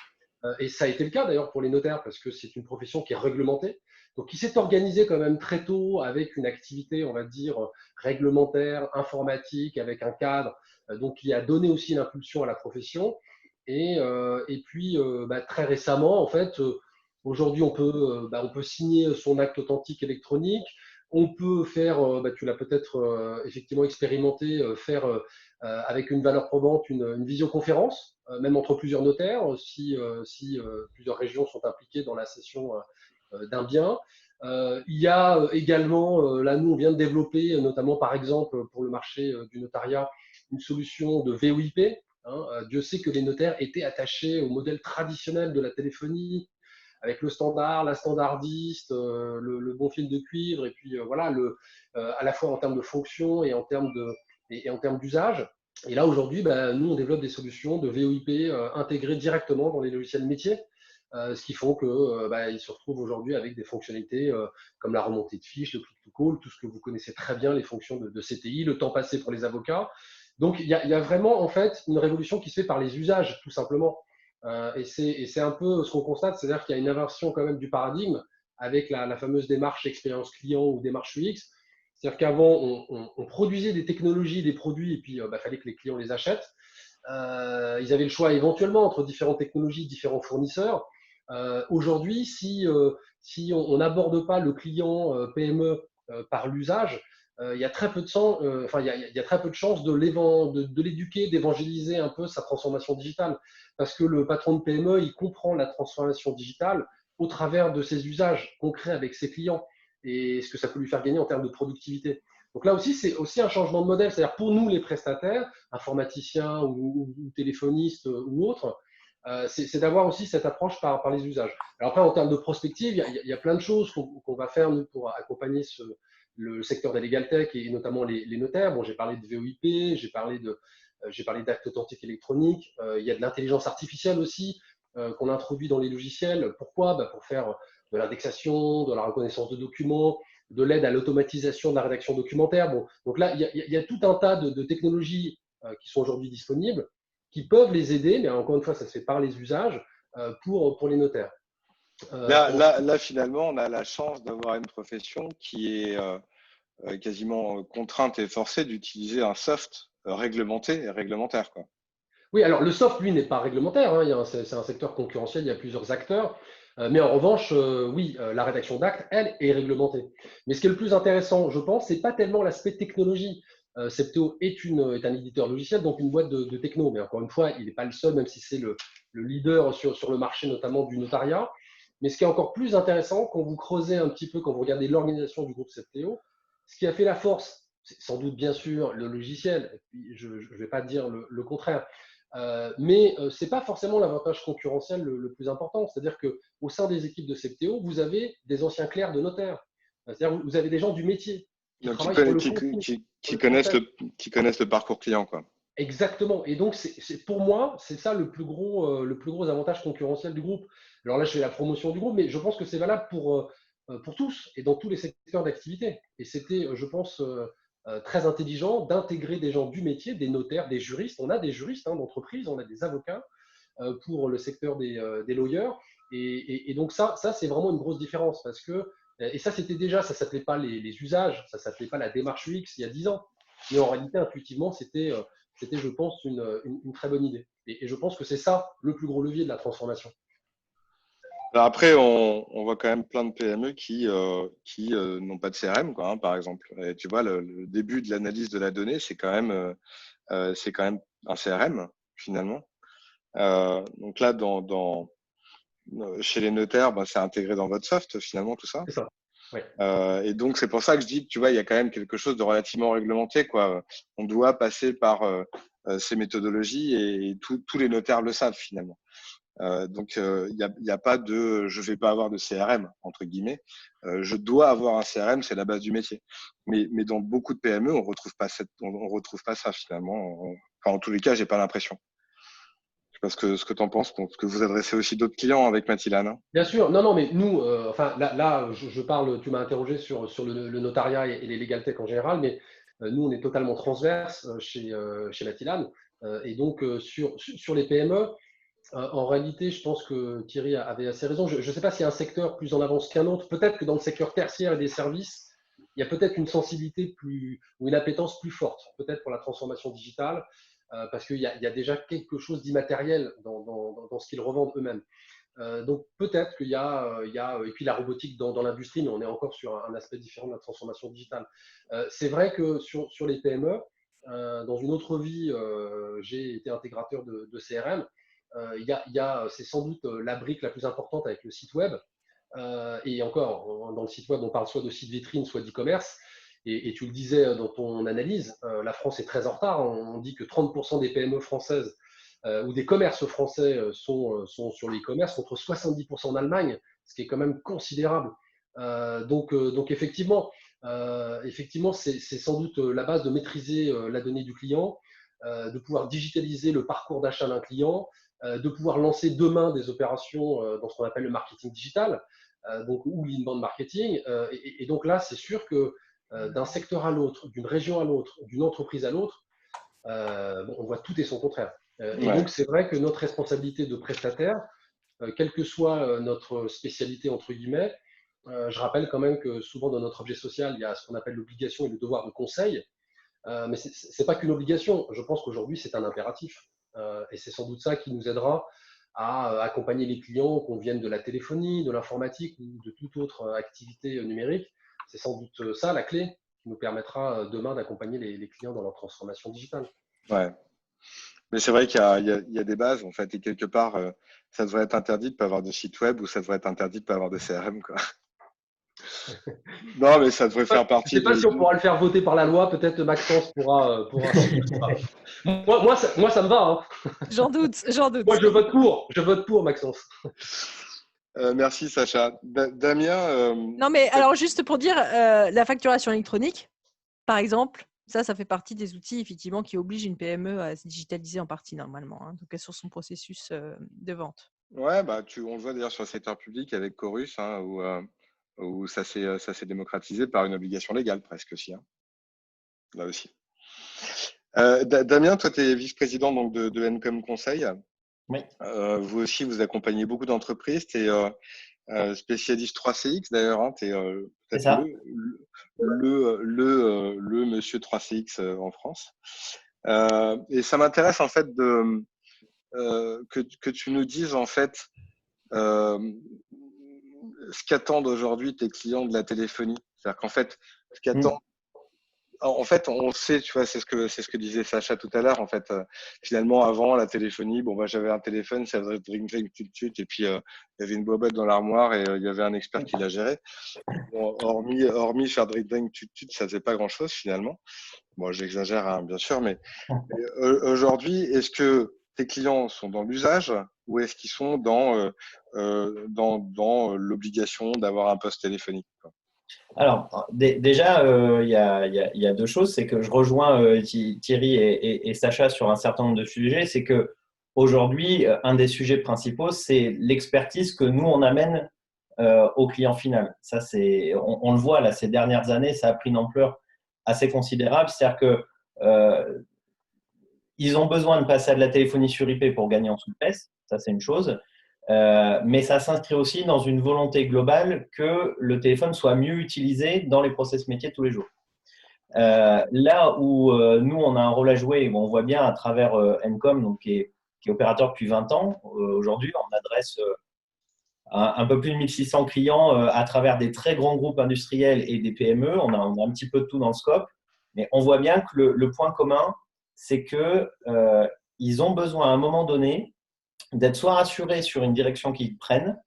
Et ça a été le cas d'ailleurs pour les notaires, parce que c'est une profession qui est réglementée. Donc, qui s'est organisée quand même très tôt avec une activité, on va dire, réglementaire, informatique, avec un cadre, donc qui a donné aussi une impulsion à la profession. Et puis, très récemment, en fait, aujourd'hui, on peut signer son acte authentique électronique. On peut faire, tu l'as peut-être effectivement expérimenté, faire avec une valeur probante une visioconférence, même entre plusieurs notaires, si plusieurs régions sont impliquées dans la cession d'un bien. Il y a également, là, nous, on vient de développer, notamment par exemple pour le marché du notariat, une solution de VoIP. Dieu sait que les notaires étaient attachés au modèle traditionnel de la téléphonie, avec le standard, la standardiste, le bon fil de cuivre, et puis voilà, à la fois en termes de fonction et en termes d'usage. Et là, aujourd'hui, nous, on développe des solutions de VoIP intégrées directement dans les logiciels métiers, ce qui font qu'ils se retrouvent aujourd'hui avec des fonctionnalités comme la remontée de fiches, le click-to-call, tout ce que vous connaissez très bien, les fonctions de CTI, le temps passé pour les avocats. Donc, il y a vraiment en fait une révolution qui se fait par les usages, tout simplement. Et c'est un peu ce qu'on constate, c'est-à-dire qu'il y a une inversion quand même du paradigme avec la fameuse démarche expérience client ou démarche UX. C'est-à-dire qu'avant, on produisait des technologies, des produits, et puis il fallait que les clients les achètent. Ils avaient le choix éventuellement entre différentes technologies, différents fournisseurs. Aujourd'hui, si on n'aborde pas le client PME par l'usage, il y a très peu de il y a très peu de chances de l'éduquer, d'évangéliser un peu sa transformation digitale, parce que le patron de PME, il comprend la transformation digitale au travers de ses usages concrets avec ses clients et ce que ça peut lui faire gagner en termes de productivité. Donc là aussi, c'est aussi un changement de modèle. C'est-à-dire pour nous, les prestataires, informaticiens ou téléphonistes ou autres, c'est d'avoir aussi cette approche par les usages. Alors après, en termes de prospective, il y a plein de choses qu'on va faire nous, pour accompagner le secteur de la legal tech et notamment les notaires. Bon, j'ai parlé de VoIP, j'ai parlé d'actes authentiques électroniques. Il y a de l'intelligence artificielle aussi qu'on introduit dans les logiciels. Pourquoi? Pour faire de l'indexation, de la reconnaissance de documents, de l'aide à l'automatisation de la rédaction documentaire. Bon, donc là, il y a tout un tas de technologies qui sont aujourd'hui disponibles, qui peuvent les aider, mais encore une fois, ça se fait par les usages pour les notaires. Là, finalement, on a la chance d'avoir une profession qui est quasiment contrainte et forcée d'utiliser un soft réglementé et réglementaire, quoi. Oui, alors le soft, lui, n'est pas réglementaire. C'est un secteur concurrentiel, il y a plusieurs acteurs. Mais en revanche, oui, la rédaction d'actes, elle, est réglementée. Mais ce qui est le plus intéressant, je pense, c'est pas tellement l'aspect technologie. Septéo est un éditeur logiciel, donc une boîte de techno. Mais encore une fois, il n'est pas le seul, même si c'est le leader sur le marché, notamment du notariat. Mais ce qui est encore plus intéressant, quand vous creusez un petit peu, quand vous regardez l'organisation du groupe Septéo, ce qui a fait la force, c'est sans doute bien sûr le logiciel. Et puis je ne vais pas dire le contraire. Mais ce n'est pas forcément l'avantage concurrentiel le plus important. C'est-à-dire qu'au sein des équipes de Septéo, vous avez des anciens clercs de notaire. C'est-à-dire vous avez des gens du métier qui connaissent le parcours client, quoi. Exactement. Et donc, pour moi, c'est ça le plus gros avantage concurrentiel du groupe. Alors là, je fais la promotion du groupe, mais je pense que c'est valable pour tous et dans tous les secteurs d'activité. Et c'était, je pense, très intelligent d'intégrer des gens du métier, des notaires, des juristes. On a des juristes d'entreprise, on a des avocats pour le secteur des lawyers. Et donc ça c'est vraiment une grosse différence parce que, et ça c'était déjà, ça ne s'appelait pas les usages, ça ne s'appelait pas la démarche UX il y a 10 ans. Mais en réalité, intuitivement, c'était je pense, une très bonne idée. Et je pense que c'est ça le plus gros levier de la transformation. Alors après, on voit quand même plein de PME qui n'ont pas de CRM, quoi, par exemple. Et tu vois, le début de l'analyse de la donnée, c'est quand même un CRM, finalement. Donc là, chez les notaires, c'est intégré dans votre soft, finalement, tout ça. C'est ça. Ouais. Et donc, c'est pour ça que je dis que tu vois, il y a quand même quelque chose de relativement réglementé, quoi. On doit passer par ces méthodologies et tous les notaires le savent finalement. Donc, il y a pas de, je vais pas avoir de CRM entre guillemets. Je dois avoir un CRM, c'est la base du métier. Mais dans beaucoup de PME, on retrouve pas on retrouve pas ça finalement. Enfin, en tous les cas, j'ai pas l'impression. Je sais pas ce que tu en penses, parce que vous adressez aussi d'autres clients avec Mathilane. Hein. Bien sûr, non, non, mais nous, enfin là je parle, tu m'as interrogé sur le notariat et les legal tech en général, mais nous, on est totalement transverse chez Mathilane. Et donc, sur les PME, en réalité, je pense que Thierry avait assez raison. Je ne sais pas s'il y a un secteur plus en avance qu'un autre. Peut-être que dans le secteur tertiaire et des services, il y a peut-être une sensibilité ou une appétence plus forte, peut-être pour la transformation digitale, parce qu'il y a déjà quelque chose d'immatériel dans ce qu'ils revendent eux-mêmes. Donc peut-être qu'il y a, et puis la robotique dans l'industrie, mais on est encore sur un aspect différent de la transformation digitale. C'est vrai que sur les PME, dans une autre vie, j'ai été intégrateur de CRM. C'est sans doute la brique la plus importante avec le site web. Et encore, dans le site web, on parle soit de site vitrine, soit d'e-commerce. Et tu le disais dans ton analyse, la France est très en retard. On dit que 30% des PME françaises ou des commerces français sont sur l'e-commerce, contre 70% en Allemagne, ce qui est quand même considérable. Donc effectivement, c'est sans doute la base de maîtriser la donnée du client, de pouvoir digitaliser le parcours d'achat d'un client, de pouvoir lancer demain des opérations dans ce qu'on appelle le marketing digital, ou l'inbound marketing. Et donc là, c'est sûr que d'un secteur à l'autre, d'une région à l'autre, d'une entreprise à l'autre, on voit tout et son contraire. Et donc, c'est vrai que notre responsabilité de prestataire, quelle que soit notre spécialité, entre guillemets, je rappelle quand même que souvent dans notre objet social, il y a ce qu'on appelle l'obligation et le devoir de conseil. Mais ce n'est pas qu'une obligation. Je pense qu'aujourd'hui, c'est un impératif. Et c'est sans doute ça qui nous aidera à accompagner les clients, qu'on vienne de la téléphonie, de l'informatique ou de toute autre activité numérique. C'est sans doute ça la clé qui nous permettra demain d'accompagner les clients dans leur transformation digitale. Ouais. Mais c'est vrai qu'il y a des bases, en fait, et quelque part, ça devrait être interdit de ne pas avoir de site web ou ça devrait être interdit de ne pas avoir de CRM, quoi. Non, mais ça devrait faire partie. Je ne sais pas si on pourra le faire voter par la loi. Peut-être Maxence pourra. Moi, ça me va. Hein. J'en doute. Moi, je vote pour Maxence. Merci Sacha. Damien. Non, mais alors juste pour dire, la facturation électronique, par exemple, ça fait partie des outils effectivement qui obligent une PME à se digitaliser en partie normalement, hein, donc sur son processus de vente. Ouais, bah on le voit d'ailleurs sur le secteur public avec Chorus, hein, où ça s'est démocratisé par une obligation légale presque aussi. Hein. Là aussi. Damien, toi, tu es vice-président donc de Encom Conseil. Oui. Vous aussi, vous accompagnez beaucoup d'entreprises. Tu es spécialiste 3CX d'ailleurs. Hein, tu es peut-être le monsieur 3CX en France. Et ça m'intéresse en fait que tu nous dises en fait ce qu'attendent aujourd'hui tes clients de la téléphonie. C'est-à-dire qu'en fait, ce qu'attendent en fait, on sait, tu vois, c'est ce que disait Sacha tout à l'heure. En fait, finalement, avant la téléphonie, j'avais un téléphone, ça faisait ring ring tut et puis il y avait une bobette dans l'armoire et il y avait un expert qui la gérait. Bon, hormis faire ring ring tut, ça faisait pas grand chose finalement. Bon, j'exagère hein, bien sûr, mais aujourd'hui, est-ce que tes clients sont dans l'usage ou est-ce qu'ils sont dans l'obligation d'avoir un poste téléphonique, quoi? Alors, déjà, il y a deux choses. C'est que je rejoins Thierry et Sacha sur un certain nombre de sujets. C'est qu'aujourd'hui, un des sujets principaux, c'est l'expertise que nous, on amène au client final. Ça, on le voit là, ces dernières années, ça a pris une ampleur assez considérable. C'est-à-dire que ils ont besoin de passer à de la téléphonie sur IP pour gagner en souplesse. Ça, c'est une chose. Mais ça s'inscrit aussi dans une volonté globale que le téléphone soit mieux utilisé dans les process métiers de tous les jours. Là où nous, on a un rôle à jouer, on voit bien à travers Encom, donc, qui est opérateur depuis 20 ans. Aujourd'hui, on adresse un peu plus de 1600 clients à travers des très grands groupes industriels et des PME. On a un petit peu de tout dans le scope. Mais on voit bien que le point commun, c'est qu'ils ont besoin à un moment donné d'être soit rassurés sur une direction qu'ils prennent,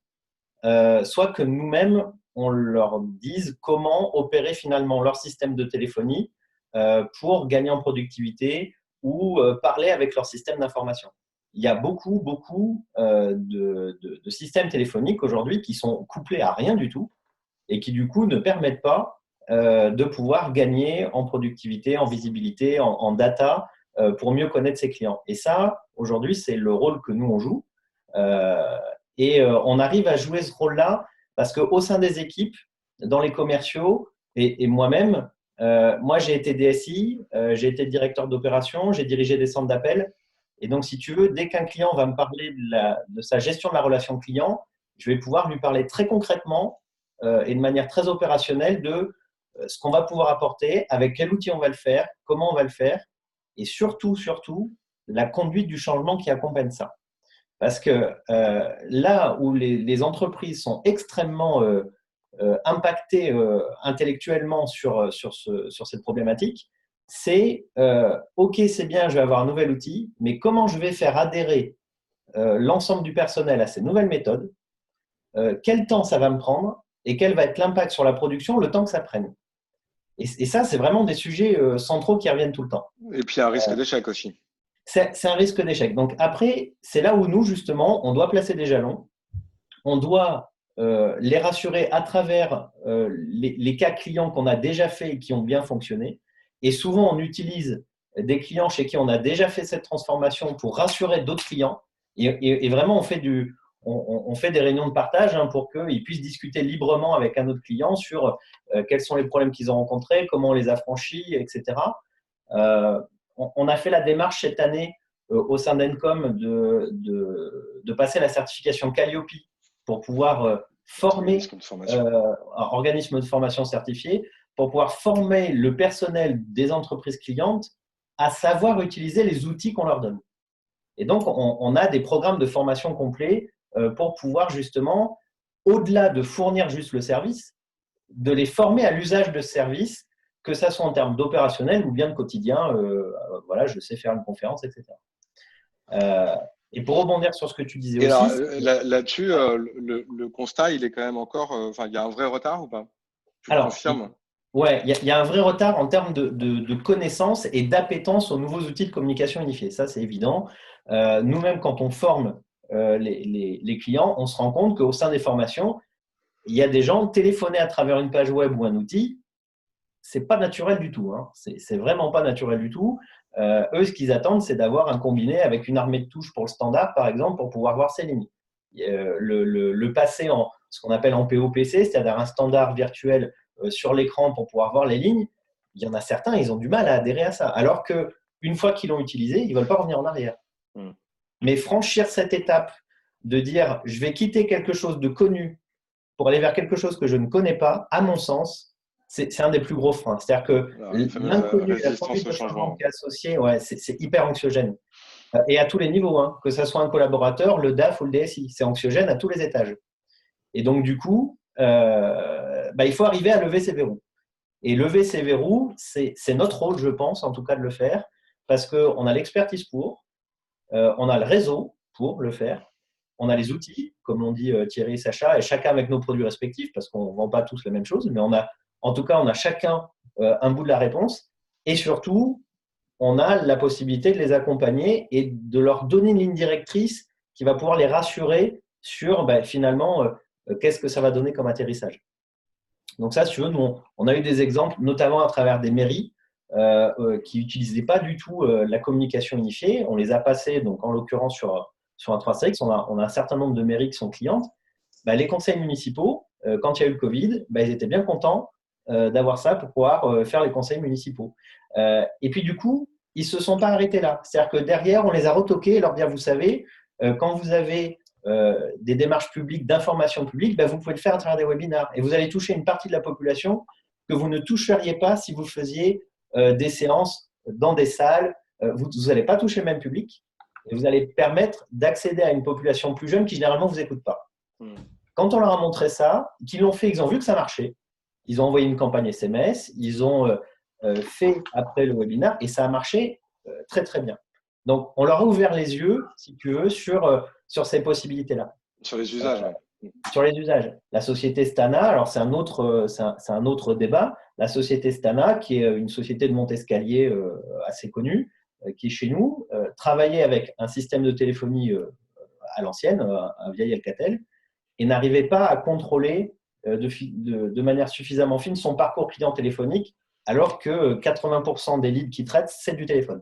soit que nous-mêmes, on leur dise comment opérer finalement leur système de téléphonie pour gagner en productivité ou parler avec leur système d'information. Il y a beaucoup de systèmes téléphoniques aujourd'hui qui sont couplés à rien du tout et qui du coup ne permettent pas de pouvoir gagner en productivité, en visibilité, en data pour mieux connaître ses clients. Et ça, aujourd'hui, c'est le rôle que nous, on joue. On arrive à jouer ce rôle-là parce qu'au sein des équipes, dans les commerciaux et moi-même, moi, j'ai été DSI, j'ai été directeur d'opération, j'ai dirigé des centres d'appel. Et donc, si tu veux, dès qu'un client va me parler de sa gestion de la relation client, je vais pouvoir lui parler très concrètement et de manière très opérationnelle de ce qu'on va pouvoir apporter, avec quel outil on va le faire, comment on va le faire, et surtout, la conduite du changement qui accompagne ça. Parce que là où les entreprises sont extrêmement impactées intellectuellement sur cette problématique, c'est OK, c'est bien, je vais avoir un nouvel outil, mais comment je vais faire adhérer l'ensemble du personnel à ces nouvelles méthodes, quel temps ça va me prendre et quel va être l'impact sur la production le temps que ça prenne. Et ça, c'est vraiment des sujets centraux qui reviennent tout le temps. Et puis, il y a un risque d'échec aussi. C'est un risque d'échec. Donc après, c'est là où nous, justement, on doit placer des jalons. On doit les rassurer à travers les cas clients qu'on a déjà fait et qui ont bien fonctionné. Et souvent, on utilise des clients chez qui on a déjà fait cette transformation pour rassurer d'autres clients. Et vraiment, on fait des réunions de partage pour qu'ils puissent discuter librement avec un autre client sur quels sont les problèmes qu'ils ont rencontrés, comment on les a franchis, etc. On a fait la démarche cette année au sein d'Encom de passer la certification Calliope pour pouvoir former un organisme de formation certifié, pour pouvoir former le personnel des entreprises clientes à savoir utiliser les outils qu'on leur donne. Et donc, on a des programmes de formation complets pour pouvoir justement, au-delà de fournir juste le service, de les former à l'usage de ce service, que ça soit en termes d'opérationnel ou bien de quotidien. Voilà, je sais faire une conférence, etc. Et pour rebondir sur ce que tu disais aussi… Là-dessus, le constat, il est quand même encore… il y a un vrai retard ou pas? Tu le confirmes? Ouais, il y a un vrai retard en termes de connaissances et d'appétence aux nouveaux outils de communication unifiés. Ça, c'est évident. Nous-mêmes, quand on forme les clients, on se rend compte qu'au sein des formations, il y a des gens téléphoner à travers une page web ou un outil, c'est pas naturel du tout. C'est vraiment pas naturel du tout. Eux, ce qu'ils attendent, c'est d'avoir un combiné avec une armée de touches pour le standard, par exemple, pour pouvoir voir ces lignes. Le passer en ce qu'on appelle en POPC, c'est-à-dire un standard virtuel sur l'écran pour pouvoir voir les lignes, il y en a certains, ils ont du mal à adhérer à ça. Alors qu'une fois qu'ils l'ont utilisé, ils ne veulent pas revenir en arrière. Mais franchir cette étape de dire je vais quitter quelque chose de connu pour aller vers quelque chose que je ne connais pas, à mon sens, c'est un des plus gros freins. C'est-à-dire que l'inconnu, la conduite de changement qui est associée, c'est hyper anxiogène. Et à tous les niveaux, que ce soit un collaborateur, le DAF ou le DSI, c'est anxiogène à tous les étages. Et donc, du coup, il faut arriver à lever ces verrous. Et lever ces verrous, c'est notre rôle, je pense, en tout cas, de le faire, parce qu'on a l'expertise pour, on a le réseau pour le faire, on a les outils, comme l'ont dit Thierry et Sacha, et chacun avec nos produits respectifs, parce qu'on ne vend pas tous les mêmes choses, mais on a chacun un bout de la réponse. Et surtout, on a la possibilité de les accompagner et de leur donner une ligne directrice qui va pouvoir les rassurer sur finalement qu'est-ce que ça va donner comme atterrissage. Donc ça, si tu veux, nous, on a eu des exemples, notamment à travers des mairies qui n'utilisaient pas du tout la communication unifiée. On les a passés, donc en l'occurrence sur un 3CX, on a un certain nombre de mairies qui sont clientes. Les conseils municipaux, quand il y a eu le Covid, ils étaient bien contents d'avoir ça pour pouvoir faire les conseils municipaux. Et puis du coup, ils ne se sont pas arrêtés là. C'est-à-dire que derrière, on les a retoqués et leur dire, vous savez, quand vous avez des démarches publiques, d'information publique, vous pouvez le faire à travers des webinaires. Et vous allez toucher une partie de la population que vous ne toucheriez pas si vous faisiez des séances dans des salles. Vous n'allez pas toucher le même public. Et vous allez permettre d'accéder à une population plus jeune qui généralement ne vous écoute pas. Quand on leur a montré ça, qu'ils l'ont fait, ils ont vu que ça marchait. Ils ont envoyé une campagne SMS, ils ont fait après le webinaire et ça a marché très très bien. Donc on leur a ouvert les yeux, si tu veux, sur ces possibilités-là. Sur les usages. Sur les usages, la société Stana, alors c'est un autre débat. La société Stana, qui est une société de monte-escalier assez connue, qui est chez nous, travaillait avec un système de téléphonie à l'ancienne, un vieil Alcatel, et n'arrivait pas à contrôler de manière suffisamment fine son parcours client téléphonique, alors que 80% des leads qu'il traite, c'est du téléphone.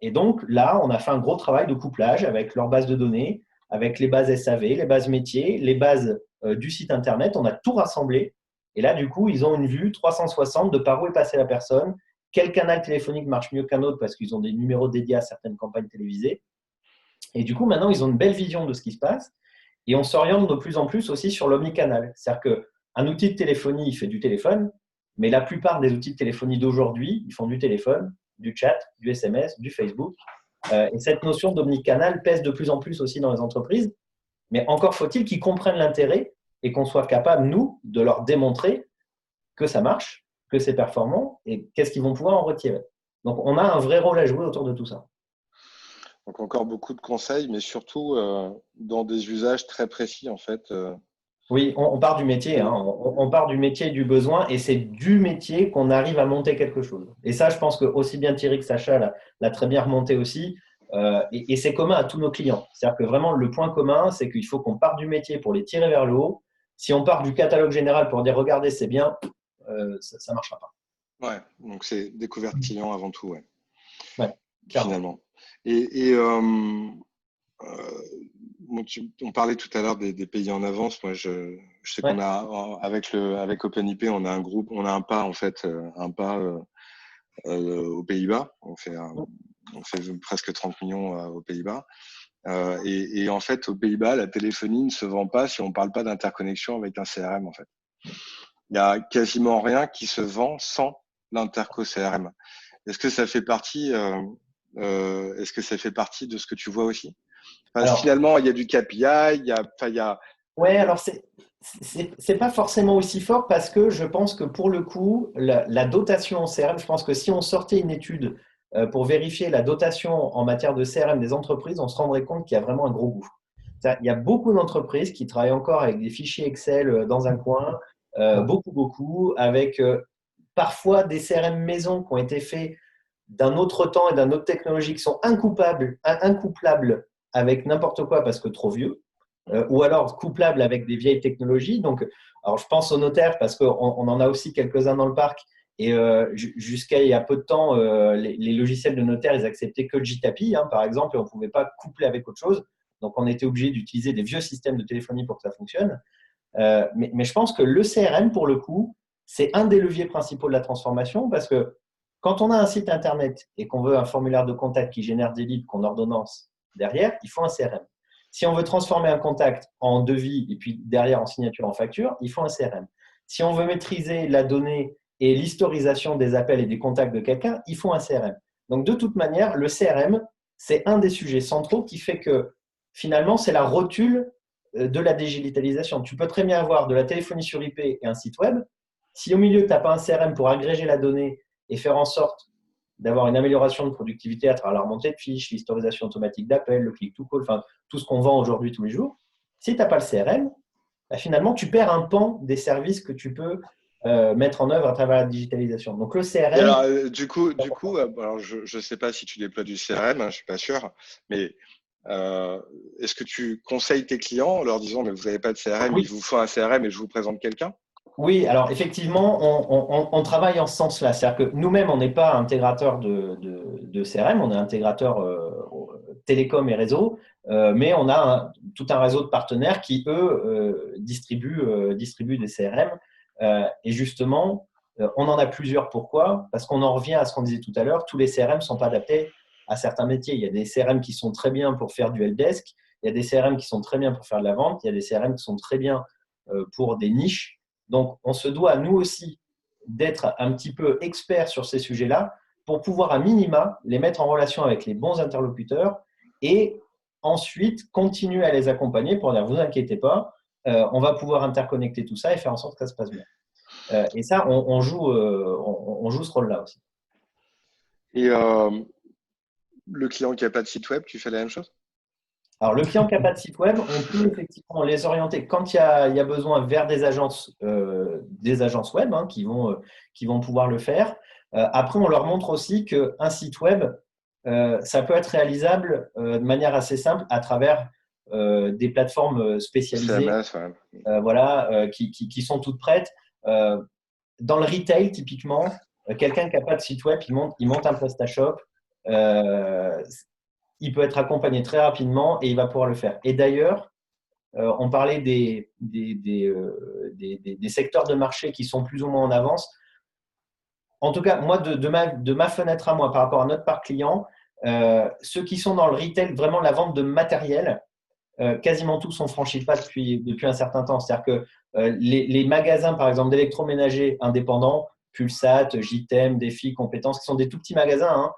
Et donc là, on a fait un gros travail de couplage avec leur base de données, avec les bases SAV, les bases métiers, les bases du site internet. On a tout rassemblé. Et là, du coup, ils ont une vue 360 de par où est passée la personne, quel canal téléphonique marche mieux qu'un autre parce qu'ils ont des numéros dédiés à certaines campagnes télévisées. Et du coup, maintenant, ils ont une belle vision de ce qui se passe. Et on s'oriente de plus en plus aussi sur l'omnicanal. C'est-à-dire qu'un outil de téléphonie, il fait du téléphone, mais la plupart des outils de téléphonie d'aujourd'hui, ils font du téléphone, du chat, du SMS, du Facebook. Et cette notion d'omnicanal pèse de plus en plus aussi dans les entreprises. Mais encore faut-il qu'ils comprennent l'intérêt et qu'on soit capable, nous, de leur démontrer que ça marche, que c'est performant et qu'est-ce qu'ils vont pouvoir en retirer. Donc, on a un vrai rôle à jouer autour de tout ça. Donc encore beaucoup de conseils, mais surtout dans des usages très précis en fait. Oui, on part du métier, hein. On part du métier et du besoin, et c'est du métier qu'on arrive à monter quelque chose. Et ça, je pense que aussi bien Thierry que Sacha l'a très bien remonté aussi, et c'est commun à tous nos clients. C'est-à-dire que vraiment, le point commun, c'est qu'il faut qu'on parte du métier pour les tirer vers le haut. Si on part du catalogue général pour dire « regardez, c'est bien », ça ne marchera pas. Ouais, donc c'est découverte client avant tout, ouais. Ouais, clairement. Finalement. On parlait tout à l'heure des pays en avance. Moi, je sais qu'on a avec OpenIP, on a un groupe, on a un pas en fait, aux Pays-Bas. On fait presque 30 millions aux Pays-Bas. Et en fait, aux Pays-Bas, la téléphonie ne se vend pas si on ne parle pas d'interconnexion avec un CRM. En fait, il n'y a quasiment rien qui se vend sans l'interco CRM. Est-ce que ça fait partie Est-ce que ça fait partie de ce que tu vois aussi? Alors, finalement, il y a du KPI, il y a… Ouais, alors c'est pas forcément aussi fort parce que je pense que pour le coup, la dotation en CRM, je pense que si on sortait une étude pour vérifier la dotation en matière de CRM des entreprises, on se rendrait compte qu'il y a vraiment un gros gouffre. Il y a beaucoup d'entreprises qui travaillent encore avec des fichiers Excel dans un coin, beaucoup, avec parfois des CRM maison qui ont été faits d'un autre temps et d'une autre technologie qui sont incouplables avec n'importe quoi parce que trop vieux, ou alors couplables avec des vieilles technologies. Donc, alors je pense aux notaires parce qu'on en a aussi quelques-uns dans le parc. Et jusqu'à il y a peu de temps, les logiciels de notaires, ils acceptaient que le JTAPI, par exemple, et on ne pouvait pas coupler avec autre chose. Donc, on était obligé d'utiliser des vieux systèmes de téléphonie pour que ça fonctionne. Mais je pense que le CRM, pour le coup, c'est un des leviers principaux de la transformation parce que quand on a un site Internet et qu'on veut un formulaire de contact qui génère des leads qu'on ordonnance derrière, il faut un CRM. Si on veut transformer un contact en devis et puis derrière en signature en facture, il faut un CRM. Si on veut maîtriser la donnée et l'historisation des appels et des contacts de quelqu'un, il faut un CRM. Donc, de toute manière, le CRM, c'est un des sujets centraux qui fait que finalement, c'est la rotule de la digitalisation. Tu peux très bien avoir de la téléphonie sur IP et un site web. Si au milieu, tu n'as pas un CRM pour agréger la donnée et faire en sorte d'avoir une amélioration de productivité à travers la remontée de fiches, l'historisation automatique d'appels, le click-to-call, enfin, tout ce qu'on vend aujourd'hui tous les jours, si tu n'as pas le CRM, finalement, tu perds un pan des services que tu peux mettre en œuvre à travers la digitalisation. Donc, le CRM… Et alors, du coup alors, je ne sais pas si tu déploies du CRM, je ne suis pas sûr, mais est-ce que tu conseilles tes clients en leur disant « mais vous n'avez pas de CRM, il vous faut un CRM et je vous présente quelqu'un ». Oui, alors effectivement, on travaille en ce sens-là. C'est-à-dire que nous-mêmes, on n'est pas intégrateur de CRM, on est intégrateur télécom et réseau, mais on a tout un réseau de partenaires qui, eux, distribuent des CRM. Et justement, on en a plusieurs. Pourquoi? Parce qu'on en revient à ce qu'on disait tout à l'heure, tous les CRM ne sont pas adaptés à certains métiers. Il y a des CRM qui sont très bien pour faire du helpdesk, il y a des CRM qui sont très bien pour faire de la vente, il y a des CRM qui sont très bien pour des niches. Donc, on se doit, nous aussi, d'être un petit peu experts sur ces sujets-là pour pouvoir, à minima, les mettre en relation avec les bons interlocuteurs et ensuite continuer à les accompagner pour dire « vous inquiétez pas, on va pouvoir interconnecter tout ça et faire en sorte que ça se passe bien ». Et ça, on joue ce rôle-là aussi. Et le client qui n'a pas de site web, tu fais la même chose? Alors, le client qui n'a pas de site web, on peut effectivement les orienter quand il y a besoin vers des agences web qui vont pouvoir le faire. Après, on leur montre aussi qu'un site web, ça peut être réalisable de manière assez simple à travers des plateformes spécialisées CMS, ouais. qui sont toutes prêtes. Dans le retail, typiquement, quelqu'un qui n'a pas de site web, il monte un PrestaShop. Il peut être accompagné très rapidement et il va pouvoir le faire. Et d'ailleurs, on parlait des secteurs de marché qui sont plus ou moins en avance. En tout cas, moi, de ma fenêtre à moi, par rapport à notre parc client, ceux qui sont dans le retail, vraiment la vente de matériel, quasiment tous ont franchi le pas depuis un certain temps. C'est-à-dire que les magasins, par exemple, d'électroménager indépendants, Pulsat, JTM, Défi, Compétences, qui sont des tout petits magasins,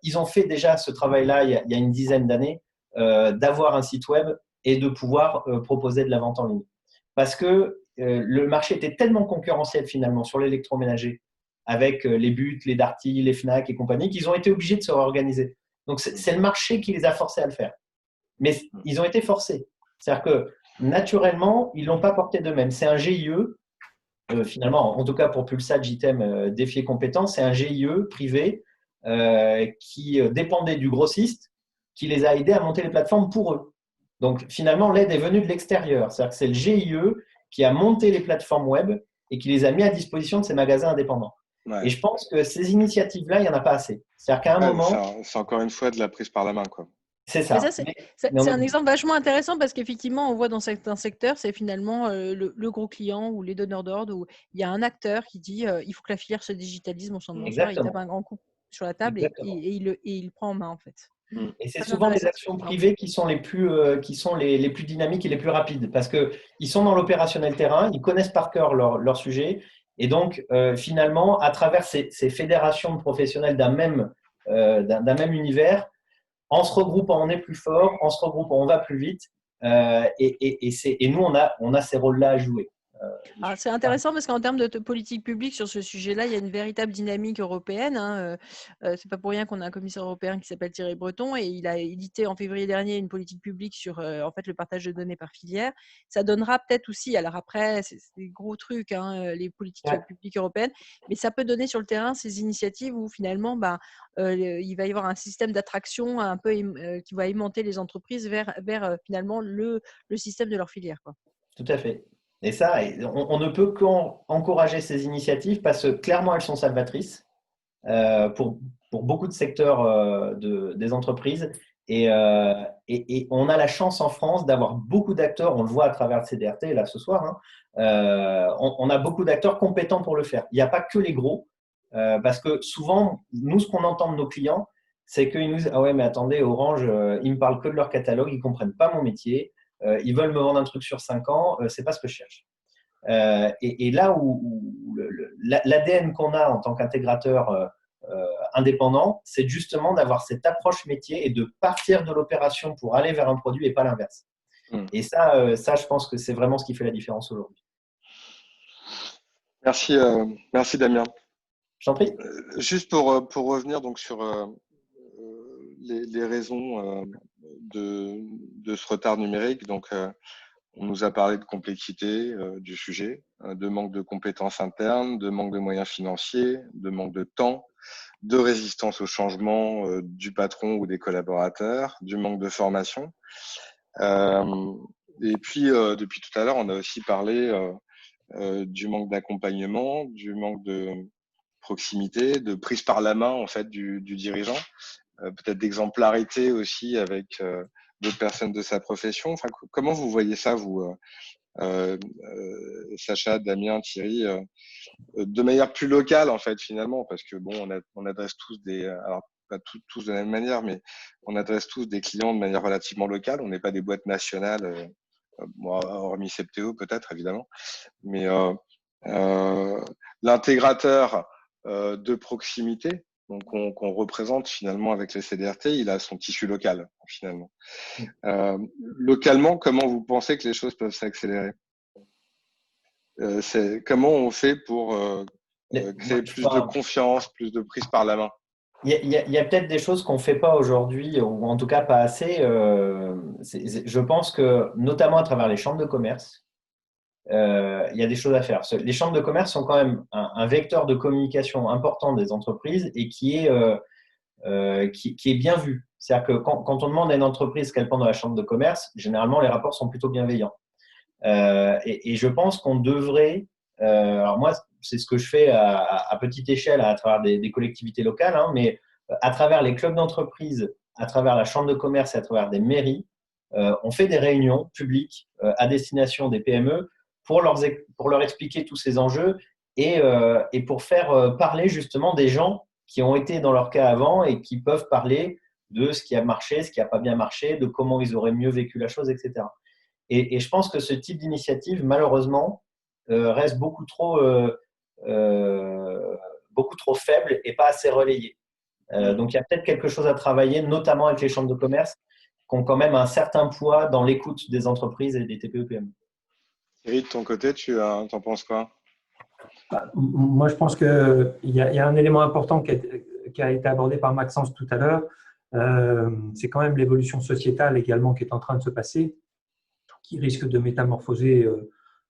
ils ont fait déjà ce travail-là il y a une dizaine d'années, d'avoir un site web et de pouvoir proposer de la vente en ligne. Parce que le marché était tellement concurrentiel finalement sur l'électroménager, avec les But, les Darty, les Fnac et compagnie, qu'ils ont été obligés de se réorganiser. Donc, c'est le marché qui les a forcés à le faire. Mais ils ont été forcés. C'est-à-dire que naturellement, ils ne l'ont pas porté d'eux-mêmes. C'est un GIE, finalement, en tout cas pour Pulsat, JTM, Défi et Compétences, c'est un GIE privé qui dépendait du grossiste, qui les a aidés à monter les plateformes pour eux. Donc finalement, l'aide est venue de l'extérieur. C'est-à-dire que c'est le GIE qui a monté les plateformes web et qui les a mis à disposition de ces magasins indépendants. Ouais. Et je pense que ces initiatives-là, il n'y en a pas assez. C'est-à-dire qu'à un moment… C'est encore une fois de la prise par la main, quoi. C'est ça. C'est un exemple vachement intéressant parce qu'effectivement, on voit dans certains secteurs, c'est finalement le gros client ou les donneurs d'ordre où il y a un acteur qui dit il faut que la filière se digitalise, mon sang de bonsoir, il tape un grand coup sur la table et il le prend en main en fait. Et c'est souvent des actions privées qui sont les plus dynamiques et les plus rapides parce qu'ils sont dans l'opérationnel terrain, ils connaissent par cœur leur sujet et donc finalement, à travers ces fédérations de professionnels d'un même univers, en se regroupant, on est plus fort, en se regroupant, on va plus vite et nous, on a ces rôles-là à jouer. C'est intéressant parce qu'en termes de politique publique sur ce sujet-là, il y a une véritable dynamique européenne. C'est pas pour rien qu'on a un commissaire européen qui s'appelle Thierry Breton et il a édité en février dernier une politique publique sur en fait le partage de données par filière. Ça donnera peut-être aussi, alors après c'est des gros trucs, les politiques publiques européennes, mais ça peut donner sur le terrain ces initiatives où finalement il va y avoir un système d'attraction un peu qui va aimanter les entreprises vers finalement le système de leur filière, quoi. Tout à fait. Et ça, on ne peut qu'encourager ces initiatives parce que clairement, elles sont salvatrices pour beaucoup de secteurs des entreprises. Et on a la chance en France d'avoir beaucoup d'acteurs, on le voit à travers le CDRT là ce soir, on a beaucoup d'acteurs compétents pour le faire. Il n'y a pas que les gros, parce que souvent, nous, ce qu'on entend de nos clients, c'est qu'ils nous disent « Ah ouais, mais attendez, Orange, ils me parlent que de leur catalogue, ils ne comprennent pas mon métier. » Ils veulent me vendre un truc sur 5 ans, c'est pas ce que je cherche. Et là où l'ADN qu'on a en tant qu'intégrateur indépendant, c'est justement d'avoir cette approche métier et de partir de l'opération pour aller vers un produit et pas l'inverse. Et ça, je pense que c'est vraiment ce qui fait la différence aujourd'hui. Merci Damien. Je t'en prie. Juste pour revenir donc sur les raisons de ce retard numérique. Donc, on nous a parlé de complexité du sujet, de manque de compétences internes, de manque de moyens financiers, de manque de temps, de résistance au changement du patron ou des collaborateurs, du manque de formation. Et puis, depuis tout à l'heure, on a aussi parlé du manque d'accompagnement, du manque de proximité, de prise par la main en fait du dirigeant. Peut-être d'exemplarité aussi avec d'autres personnes de sa profession. Enfin, comment vous voyez ça, vous, Sacha, Damien, Thierry, de manière plus locale en fait finalement, parce que bon, on adresse tous alors pas tous de la même manière, mais on adresse tous des clients de manière relativement locale. On n'est pas des boîtes nationales, hormis Septéo peut-être évidemment, mais l'intégrateur de proximité. Donc, qu'on représente finalement avec les CDRT, il a son tissu local finalement. Localement, comment vous pensez que les choses peuvent s'accélérer ? Comment on fait pour créer plus de confiance, plus de prise par la main ? Il y a peut-être des choses qu'on ne fait pas aujourd'hui, ou en tout cas pas assez. Je pense que, notamment à travers les chambres de commerce, il y a des choses à faire. Les chambres de commerce sont quand même un vecteur de communication important des entreprises et qui est bien vu. C'est-à-dire que quand on demande à une entreprise qu'elle prend dans la chambre de commerce, généralement, les rapports sont plutôt bienveillants. Et je pense qu'on devrait, alors moi, c'est ce que je fais à petite échelle à travers des collectivités locales, hein, mais à travers les clubs d'entreprise, à travers la chambre de commerce et à travers des mairies, on fait des réunions publiques à destination des PME pour leur expliquer tous ces enjeux et pour faire parler justement des gens qui ont été dans leur cas avant et qui peuvent parler de ce qui a marché, ce qui n'a pas bien marché, de comment ils auraient mieux vécu la chose, etc. Et je pense que ce type d'initiative, malheureusement, reste beaucoup trop faible et pas assez relayé. Donc, il y a peut-être quelque chose à travailler, notamment avec les chambres de commerce, qui ont quand même un certain poids dans l'écoute des entreprises et des TPE-PME. Thierry, de ton côté, t'en penses quoi? Moi, je pense qu'il y a un élément important qui a été abordé par Maxence tout à l'heure. C'est quand même l'évolution sociétale également qui est en train de se passer, qui risque de métamorphoser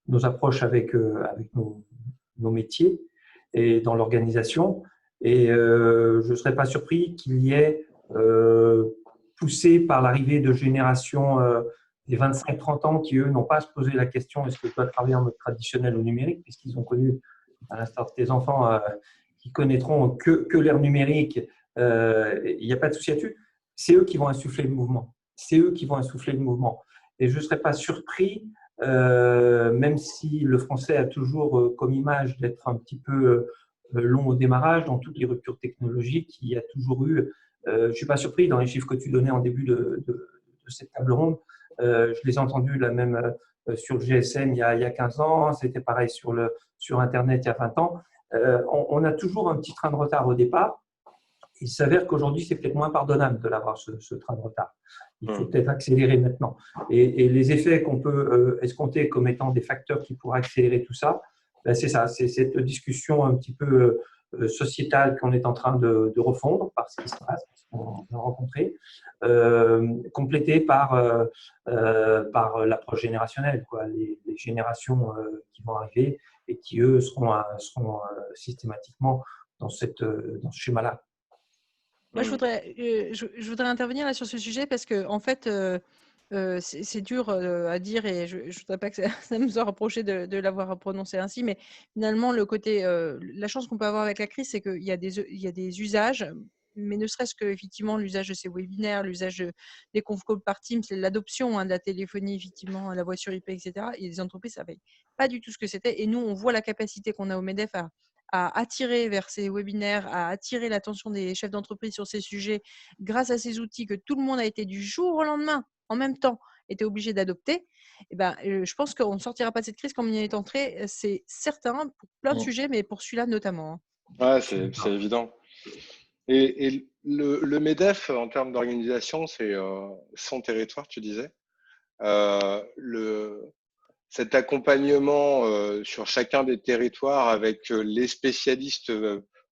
nos approches avec nos métiers et dans l'organisation. Et je ne serais pas surpris qu'il y ait, poussé par l'arrivée de générations des 25-30 ans qui, eux, n'ont pas à se poser la question est-ce que je dois travailler en mode traditionnel ou numérique, puisqu'ils ont connu, à l'instar de tes enfants, qui connaîtront que l'ère numérique, il n'y a pas de souci là-dessus. C'est eux qui vont insuffler le mouvement. C'est eux qui vont insuffler le mouvement. Et je ne serais pas surpris, même si le français a toujours comme image d'être un petit peu long au démarrage dans toutes les ruptures technologiques, il y a toujours eu, je ne suis pas surpris dans les chiffres que tu donnais en début de cette table ronde, je les ai entendus là même sur le GSM il y a 15 ans, c'était pareil sur Internet il y a 20 ans. On a toujours un petit train de retard au départ. Il s'avère qu'aujourd'hui, c'est peut-être moins pardonnable de l'avoir, ce train de retard. Il faut peut-être accélérer maintenant. Et les effets qu'on peut escompter comme étant des facteurs qui pourraient accélérer tout ça, ben c'est ça, c'est cette discussion un petit peu sociétale qu'on est en train de refondre par ce qui se passe, ce qu'on a rencontré, complétée par l'approche générationnelle, quoi, les générations qui vont arriver et qui, eux, seront systématiquement dans ce schéma-là. Moi, je voudrais intervenir là sur ce sujet parce que, en fait, c'est dur à dire et je ne voudrais pas que ça me soit reproché de l'avoir prononcé ainsi, mais finalement, la chance qu'on peut avoir avec la crise, c'est qu'il y a des usages, mais ne serait-ce que effectivement l'usage de ces webinaires, l'usage des conf calls par Teams, l'adoption de la téléphonie, effectivement, la voix sur IP, etc. Et les entreprises ne savaient pas du tout ce que c'était. Et nous, on voit la capacité qu'on a au MEDEF à attirer vers ces webinaires, à attirer l'attention des chefs d'entreprise sur ces sujets grâce à ces outils que tout le monde a été du jour au lendemain, en même temps, était obligé d'adopter. Et ben, je pense qu'on ne sortira pas de cette crise comme on y est entré, c'est certain, pour plein de sujets, mais pour celui-là notamment. Ouais, c'est évident. Et le MEDEF, en termes d'organisation, c'est son territoire, tu disais. Cet accompagnement sur chacun des territoires avec les spécialistes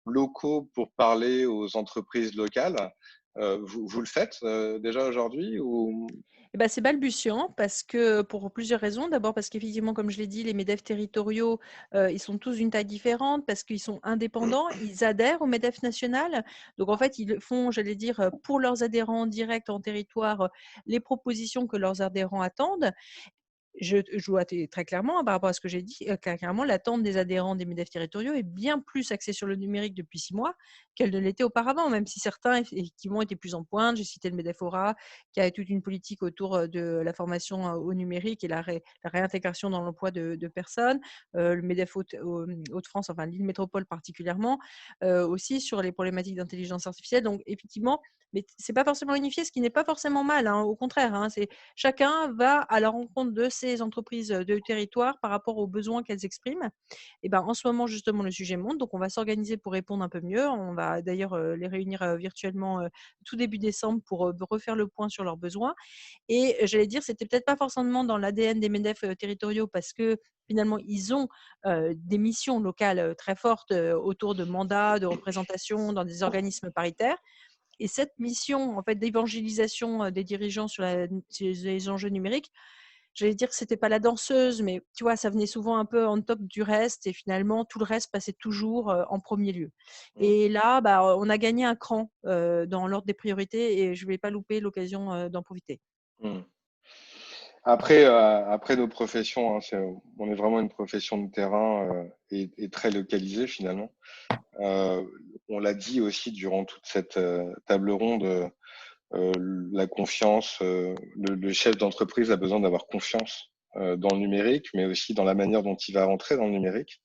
locaux pour parler aux entreprises locales, vous le faites déjà aujourd'hui ou... Eh ben, c'est balbutiant parce que pour plusieurs raisons. D'abord parce qu'effectivement, comme je l'ai dit, les MEDEF territoriaux, ils sont tous d'une taille différente parce qu'ils sont indépendants, ils adhèrent au MEDEF national. Donc en fait, ils font, j'allais dire, pour leurs adhérents directs en territoire, les propositions que leurs adhérents attendent. Je vois très clairement, par rapport à ce que j'ai dit, clairement, l'attente des adhérents des MEDEF territoriaux est bien plus axée sur le numérique depuis 6 mois qu'elle ne l'était auparavant, même si certains, effectivement, étaient plus en pointe. J'ai cité le MEDEF Aura, qui a toute une politique autour de la formation au numérique et la réintégration dans l'emploi de personnes. Le MEDEF Hauts-de-France, enfin l'île métropole particulièrement, aussi sur les problématiques d'intelligence artificielle. Donc, effectivement, mais ce n'est pas forcément unifié, ce qui n'est pas forcément mal, hein, au contraire. Chacun va à la rencontre de ses ces entreprises de territoire par rapport aux besoins qu'elles expriment. Et ben, en ce moment, justement, le sujet monte, donc on va s'organiser pour répondre un peu mieux. On va d'ailleurs les réunir virtuellement tout début décembre pour refaire le point sur leurs besoins. Et j'allais dire, c'était peut-être pas forcément dans l'ADN des MEDEF territoriaux parce que finalement, ils ont des missions locales très fortes autour de mandats, de représentation dans des organismes paritaires. Et cette mission en fait, d'évangélisation des dirigeants sur les enjeux numériques, j'allais dire que c'était pas la danseuse, mais tu vois, ça venait souvent un peu en top du reste et finalement, tout le reste passait toujours en premier lieu. Et là, bah, on a gagné un cran dans l'ordre des priorités et je ne vais pas louper l'occasion d'en profiter. Mmh. Après nos professions, hein, on est vraiment une profession de terrain et très localisée finalement. On l'a dit aussi durant toute cette table ronde, la confiance, le chef d'entreprise a besoin d'avoir confiance dans le numérique, mais aussi dans la manière dont il va rentrer dans le numérique.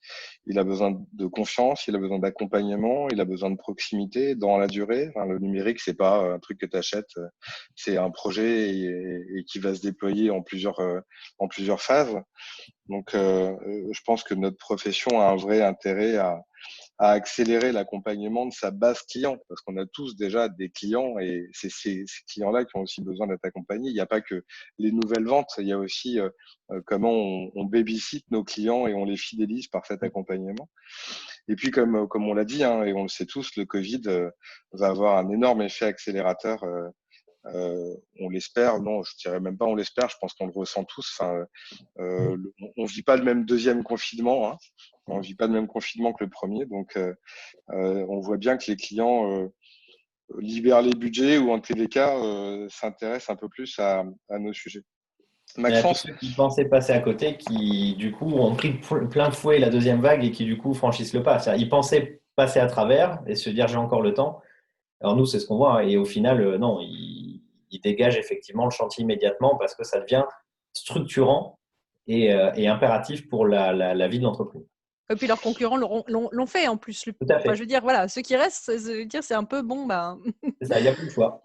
Il a besoin de confiance, il a besoin d'accompagnement, il a besoin de proximité dans la durée. Enfin, le numérique, c'est pas un truc que tu achètes, c'est un projet et qui va se déployer en plusieurs phases. Donc, je pense que notre profession a un vrai intérêt à accélérer l'accompagnement de sa base client, parce qu'on a tous déjà des clients et c'est ces clients-là qui ont aussi besoin d'être accompagnés. Il n'y a pas que les nouvelles ventes, il y a aussi comment on babysit nos clients et on les fidélise par cet accompagnement. Et puis, comme on l'a dit, hein, et on le sait tous, le Covid va avoir un énorme effet accélérateur. On l'espère, non, je dirais même pas on l'espère, je pense qu'on le ressent tous. Enfin, on vit pas le même deuxième confinement, hein. On vit pas le même confinement que le premier, donc on voit bien que les clients libèrent les budgets ou en tous les cas s'intéressent un peu plus à nos sujets. Il y a tous Maxence, ceux qui pensaient passer à côté, qui du coup ont pris plein fouet la deuxième vague et qui du coup franchissent le pas. C'est-à-dire, ils pensaient passer à travers et se dire j'ai encore le temps. Alors nous, c'est ce qu'on voit. Hein. Et au final, non, ils dégagent effectivement le chantier immédiatement parce que ça devient structurant et impératif pour la vie de l'entreprise. Et puis leurs concurrents l'ont fait en plus. Tout à Enfin, fait. je veux dire, voilà, ceux qui restent, c'est un peu bon, bah. C'est ça, il n'y a plus de choix.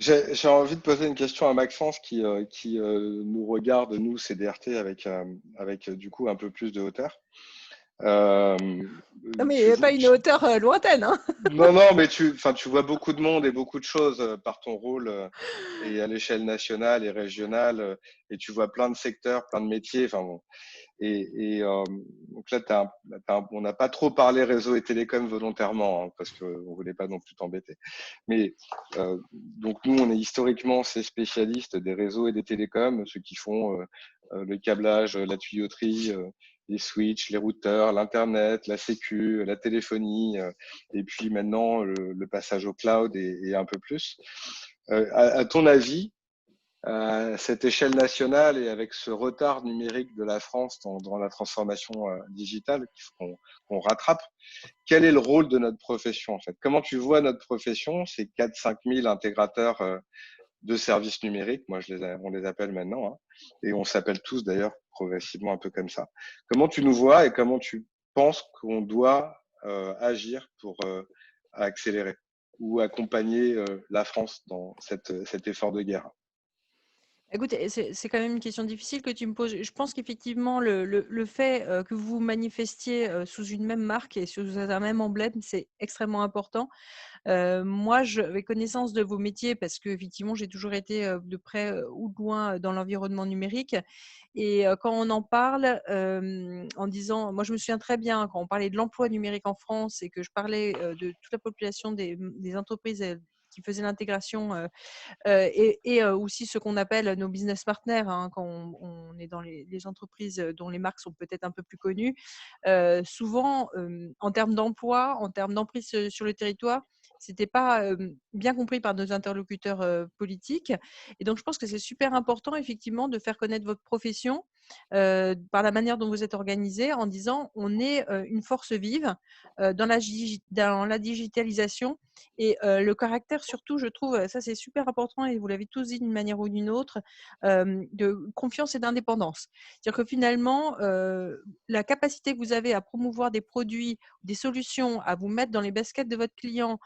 j'ai envie de poser une question à Maxence qui nous regarde, nous, CDRT, avec du coup un peu plus de hauteur. Non, mais pas une hauteur lointaine. Hein. Non, non, mais tu vois beaucoup de monde et beaucoup de choses par ton rôle et à l'échelle nationale et régionale et tu vois plein de secteurs, plein de métiers. Enfin bon. Donc là, on n'a pas trop parlé réseau et télécom volontairement hein, parce qu'on voulait pas non plus t'embêter. Mais donc nous, on est historiquement ces spécialistes des réseaux et des télécoms, ceux qui font le câblage, la tuyauterie, les switches, les routeurs, l'internet, la sécu, la téléphonie, et puis maintenant le passage au cloud et un peu plus. À ton avis, à cette échelle nationale et avec ce retard numérique de la France dans la transformation digitale qu'il faut qu'on rattrape, quel est le rôle de notre profession en fait? Comment tu vois notre profession, ces 4-5 000 intégrateurs de services numériques, on les appelle maintenant, hein, et on s'appelle tous d'ailleurs progressivement un peu comme ça. Comment tu nous vois et comment tu penses qu'on doit agir pour accélérer ou accompagner la France dans cet effort de guerre? Écoute, c'est quand même une question difficile que tu me poses. Je pense qu'effectivement, le fait que vous vous manifestiez sous une même marque et sous un même emblème, c'est extrêmement important. Moi, j'avais connaissance de vos métiers parce qu'effectivement, j'ai toujours été de près ou de loin dans l'environnement numérique. Et quand on en parle, en disant, moi je me souviens très bien quand on parlait de l'emploi numérique en France et que je parlais de toute la population des entreprises qui faisaient l'intégration et aussi ce qu'on appelle nos business partners, hein, quand on est dans les entreprises dont les marques sont peut-être un peu plus connues. Souvent, en termes d'emploi, en termes d'emprise sur le territoire, c'était pas bien compris par nos interlocuteurs politiques. Et donc, je pense que c'est super important, effectivement, de faire connaître votre profession par la manière dont vous êtes organisé, en disant on est une force vive dans la digitalisation et le caractère surtout, je trouve, ça c'est super important et vous l'avez tous dit d'une manière ou d'une autre, de confiance et d'indépendance. C'est-à-dire que finalement, la capacité que vous avez à promouvoir des produits, des solutions, à vous mettre dans les baskets de votre client,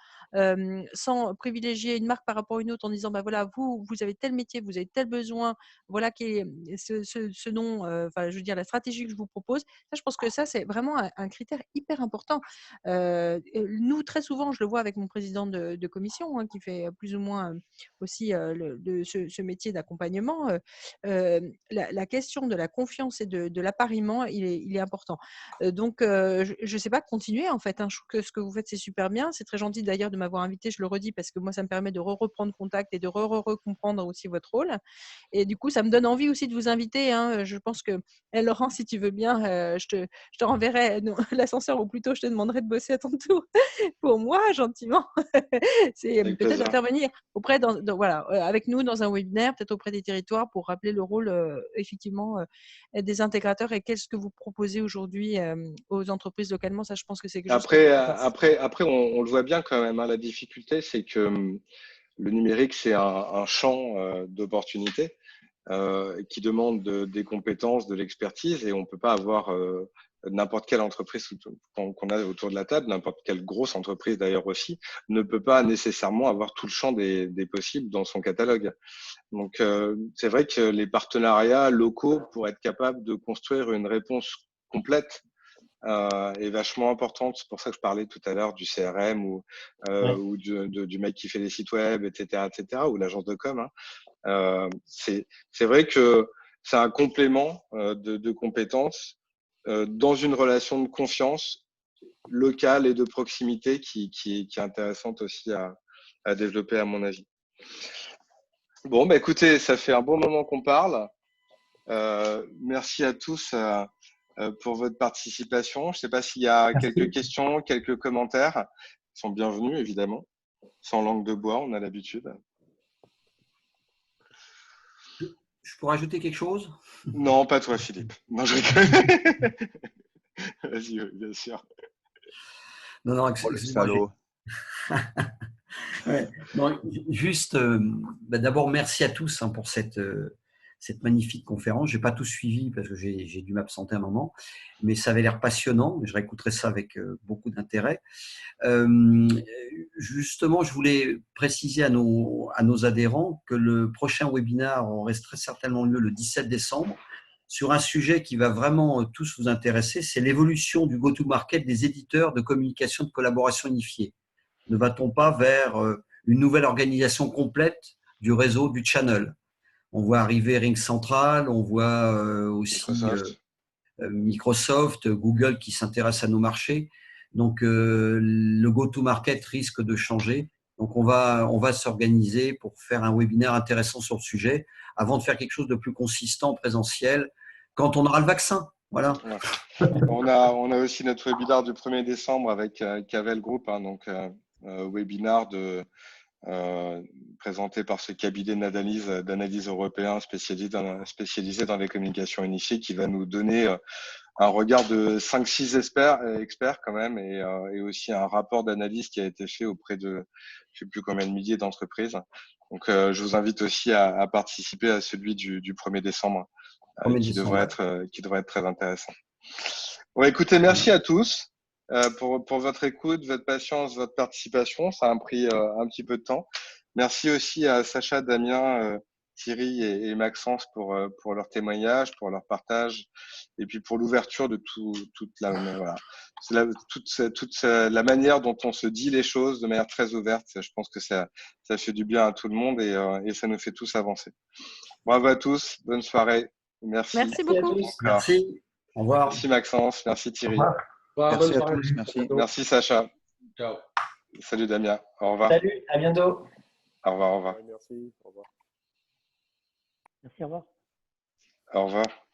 sans privilégier une marque par rapport à une autre en disant bah voilà, vous avez tel métier, vous avez tel besoin, voilà qui est ce dont, enfin je veux dire la stratégie que je vous propose. Ça, je pense que ça c'est vraiment un critère hyper important. Nous très souvent, je le vois avec mon président de commission hein, qui fait plus ou moins aussi ce métier d'accompagnement. La question de la confiance et de l'appariement, il est important. Donc, je ne sais pas, continuer en fait. Hein. Je trouve que ce que vous faites, c'est super bien. C'est très gentil d'ailleurs de m'avoir invité, je le redis, parce que moi, ça me permet de reprendre contact et de comprendre aussi votre rôle. Et du coup, ça me donne envie aussi de vous inviter. Hein. Je pense que, Laurent, si tu veux bien, je te renverrai l'ascenseur ou plutôt je te demanderai de bosser à ton tour pour moi, gentiment. C'est peut-être intervenir auprès, voilà, avec nous dans un webinaire, peut-être auprès des territoires pour rappeler le rôle effectivement des intégrateurs et qu'est-ce que vous proposez aujourd'hui aux entreprises localement. Ça, je pense que c'est quelque chose Après, on le voit bien quand même. Hein, la difficulté, c'est que le numérique, c'est un champ d'opportunités qui demande des compétences, de l'expertise, et on ne peut pas avoir n'importe quelle entreprise qu'on a autour de la table, n'importe quelle grosse entreprise d'ailleurs aussi, ne peut pas nécessairement avoir tout le champ des possibles dans son catalogue. Donc, c'est vrai que les partenariats locaux pour être capables de construire une réponse complète est vachement importante. C'est pour ça que je parlais tout à l'heure du CRM ou du mec qui fait les sites web, etc., ou l'agence de com. Hein. C'est vrai que c'est un complément de compétences dans une relation de confiance locale et de proximité qui est intéressante aussi à développer à mon avis. Bon, bah écoutez, ça fait un bon moment qu'on parle. Merci à tous pour votre participation. Je ne sais pas s'il y a quelques questions, quelques commentaires. Ils sont bienvenus, évidemment. Sans langue de bois, on a l'habitude. Je pourrais ajouter quelque chose? Non, pas toi, Philippe. Non, je rigole. Vas-y, oui, bien sûr. Non, excusez-moi. Ouais. Non, juste, d'abord, merci à tous hein, pour cette magnifique conférence. Je n'ai pas tout suivi parce que j'ai dû m'absenter un moment, mais ça avait l'air passionnant. Je réécouterai ça avec beaucoup d'intérêt. Justement, je voulais préciser à nos adhérents que le prochain webinaire aurait très certainement lieu le 17 décembre sur un sujet qui va vraiment tous vous intéresser, c'est l'évolution du go-to-market des éditeurs de communication de collaboration unifiée. Ne va-t-on pas vers une nouvelle organisation complète du réseau, du channel? On voit arriver Ring Central, on voit aussi Microsoft, Google qui s'intéresse à nos marchés. Donc, le go-to-market risque de changer. Donc, on va s'organiser pour faire un webinaire intéressant sur le sujet avant de faire quelque chose de plus consistant, présentiel, quand on aura le vaccin. Voilà. On a aussi notre webinaire du 1er décembre avec Cavell Group, hein, donc webinaire présenté par ce cabinet d'analyse européen spécialisé dans les communications unifiées qui va nous donner un regard de 5-6 experts quand même et aussi un rapport d'analyse qui a été fait auprès de je ne sais plus combien de milliers d'entreprises. Donc, je vous invite aussi à participer à celui du 1er décembre qui devrait être très intéressant. Bon, écoutez, merci à tous pour votre écoute, votre patience, votre participation. Ça a pris un petit peu de temps. Merci aussi à Sacha, Damien, Thierry et Maxence pour leur témoignage, pour leur partage et puis pour l'ouverture de toute la manière dont on se dit les choses de manière très ouverte. Je pense que ça fait du bien à tout le monde et ça nous fait tous avancer. Bravo à tous, bonne soirée. Merci. Merci beaucoup. Merci. Au revoir. Merci Maxence, merci Thierry. Merci à tous, merci. Merci Sacha. Ciao. Salut Damien, au revoir. Salut, à bientôt. Au revoir, au revoir. Merci, au revoir. Merci, au revoir. Au revoir.